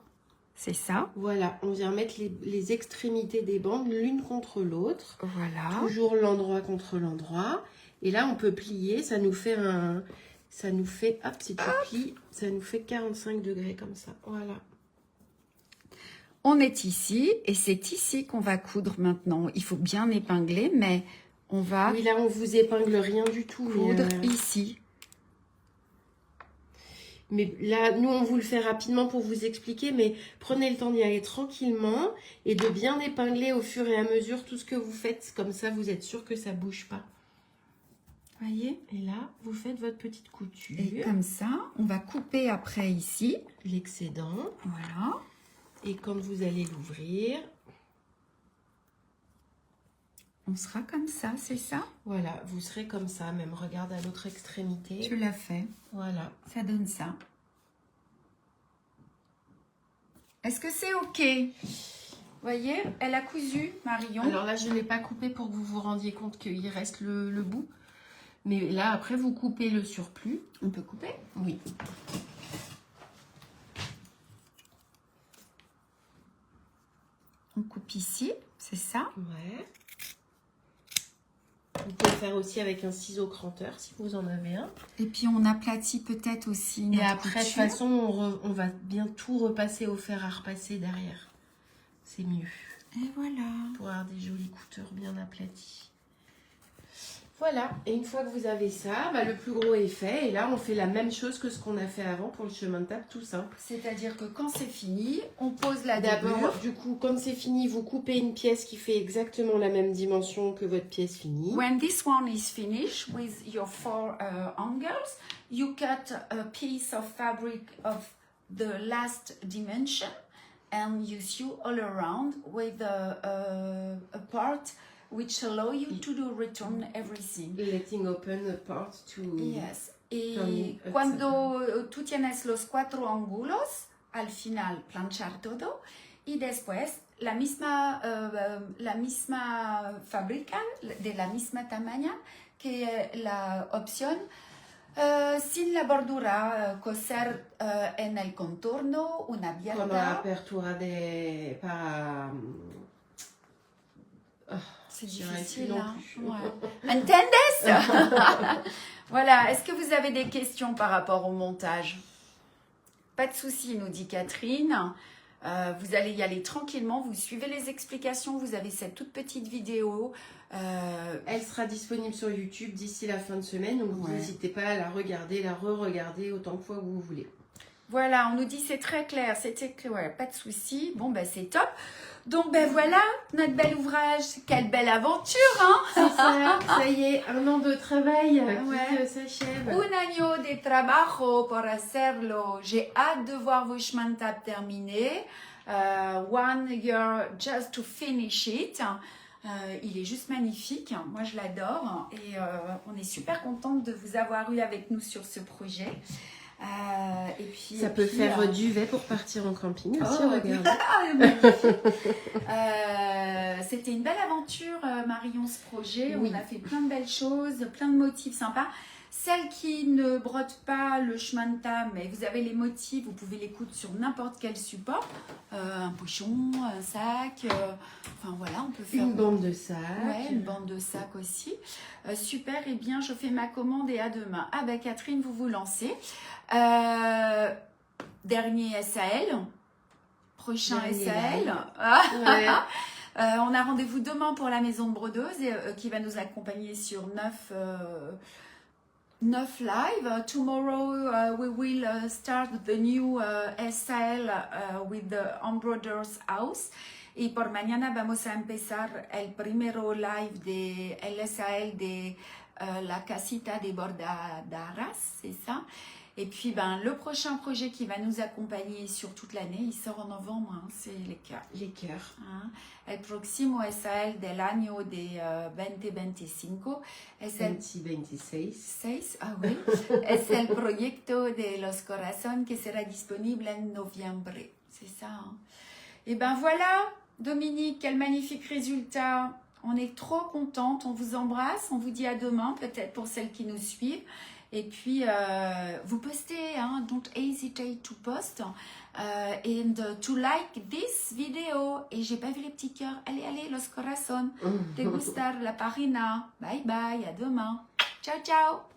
S1: C'est ça.
S2: Voilà, on vient mettre les extrémités des bandes l'une contre l'autre.
S1: Voilà.
S2: Toujours l'endroit contre l'endroit. Et là, on peut plier. Ça nous fait hop, si tu plies, ça nous fait 45 degrés comme ça. Voilà.
S1: On est ici et c'est ici qu'on va coudre maintenant. Il faut bien épingler, mais on va...
S2: Oui, là, on vous épingle rien du tout.
S1: Coudre ici.
S2: Mais là, nous, on vous le fait rapidement pour vous expliquer, mais prenez le temps d'y aller tranquillement et de bien épingler au fur et à mesure tout ce que vous faites. Comme ça, vous êtes sûr que ça ne bouge pas.
S1: Voyez?
S2: Et là, vous faites votre petite couture.
S1: Et comme ça, on va couper après ici.
S2: L'excédent.
S1: Voilà.
S2: Et quand vous allez l'ouvrir,
S1: On sera comme ça, c'est ça?
S2: voilà, vous serez comme ça. Même regarde à l'autre extrémité.
S1: Tu l'as fait.
S2: Voilà.
S1: Ça donne ça. Est-ce que c'est OK? Voyez, elle a cousu, Marion.
S2: Alors là, je ne l'ai pas coupé pour que vous vous rendiez compte qu'il reste le bout. Mais là, après, vous coupez le surplus.
S1: On peut couper?
S2: Oui.
S1: On coupe ici, c'est ça?
S2: Ouais. Vous pouvez faire aussi avec un ciseau cranteur si vous en avez un.
S1: Et puis on aplatit peut-être aussi notre
S2: Et après, de toute
S1: couture.
S2: façon, on va bien tout repasser au fer à repasser derrière. C'est mieux.
S1: Et voilà.
S2: Pour avoir des jolis couteurs bien aplatis. Voilà, et une fois que vous avez ça, bah, le plus gros est fait. Et là, on fait la même chose que ce qu'on a fait avant pour le chemin de table, tout simple.
S1: C'est-à-dire que quand c'est fini, on pose la
S2: D'abord,
S1: doublure.
S2: du coup, comme c'est fini, vous coupez une pièce qui fait exactement la même dimension que votre pièce finie.
S1: When this one is finished with your 4 angles, you cut a piece of fabric of the last dimension and you sew all around with a part which allow you to do return everything.
S2: Letting open a part to...
S1: Yes. Y
S2: Turn,
S1: cuando tú tienes los 4 ángulos, al final planchar todo y después la misma fábrica de la misma tamaño que la opción sin la bordura, coser en el contorno una
S2: Con la
S1: abierta.
S2: apertura de... para...
S1: C'est
S2: je dirais
S1: difficile,
S2: plus non
S1: hein?
S2: plus.
S1: Ouais. ¿Entiendes? Voilà, est-ce que vous avez des questions par rapport au montage? Pas de souci, nous dit Catherine. Vous allez y aller tranquillement, vous suivez les explications, vous avez cette toute petite vidéo.
S2: Elle sera disponible sur YouTube d'ici la fin de semaine, donc vous
S1: Ouais.
S2: n'hésitez pas à la regarder, la re-regarder autant de fois que vous voulez.
S1: Voilà, on nous dit c'est très clair, c'était clair, ouais, pas de souci. Bon, ben c'est top. Donc, ben voilà, notre bel ouvrage. Quelle belle aventure, hein?
S2: C'est ça y est, un an de travail
S1: Ouais.
S2: qui s'achève.
S1: Un año de trabajo por hacerlo. J'ai hâte de voir vos chemins de table terminés. 1 year just to finish it. Il est juste magnifique. Moi, je l'adore. Et on est super contente de vous avoir eu avec nous sur ce projet. Et puis,
S2: Ça peut faire duvet pour partir en camping aussi,
S1: Oh,
S2: regardez.
S1: ah, magnifique. C'était une belle aventure, Marion, ce projet.
S2: Oui.
S1: On a fait plein de belles choses, plein de motifs sympas. Celles qui ne brodent pas le chemin de table, mais vous avez les motifs, vous pouvez les coudre sur n'importe quel support. Un pochon, un sac, enfin voilà, on peut faire...
S2: Une bande de sac.
S1: Ouais, une bande de sac aussi. Super, et bien, je fais ma commande et à demain. Ah ben Catherine, vous vous lancez. Dernier SAL. Prochain
S2: Dernier
S1: SAL.
S2: live.
S1: Ah.
S2: Ouais.
S1: On a rendez-vous demain pour la maison de brodeuse qui va nous accompagner sur 9 live. Tomorrow we will start the new SAL with the Embroiderers House. Y por mañana vamos a empezar el primero live de el SAL de la casita de bordaderas, c'est ça. Et puis ben, le prochain projet qui va nous accompagner sur toute l'année, il sort en novembre, hein, c'est les cœurs.
S2: Les cœurs.
S1: Hein. El próximo SAL del año de 2025 es el
S2: 2026.
S1: 6, ah oui, es el proyecto de los corazones qui sera disponible en noviembre. C'est ça. Hein. Et ben voilà, Dominique, quel magnifique résultat. On est trop contente, on vous embrasse, on vous dit à demain, peut-être pour celles qui nous suivent. Et puis, vous postez, hein, don't hesitate to post and to like this video. Et j'ai pas vu les petits cœurs. Allez, allez, los corazones. Te gustar la página. Bye bye, à demain. Ciao, ciao.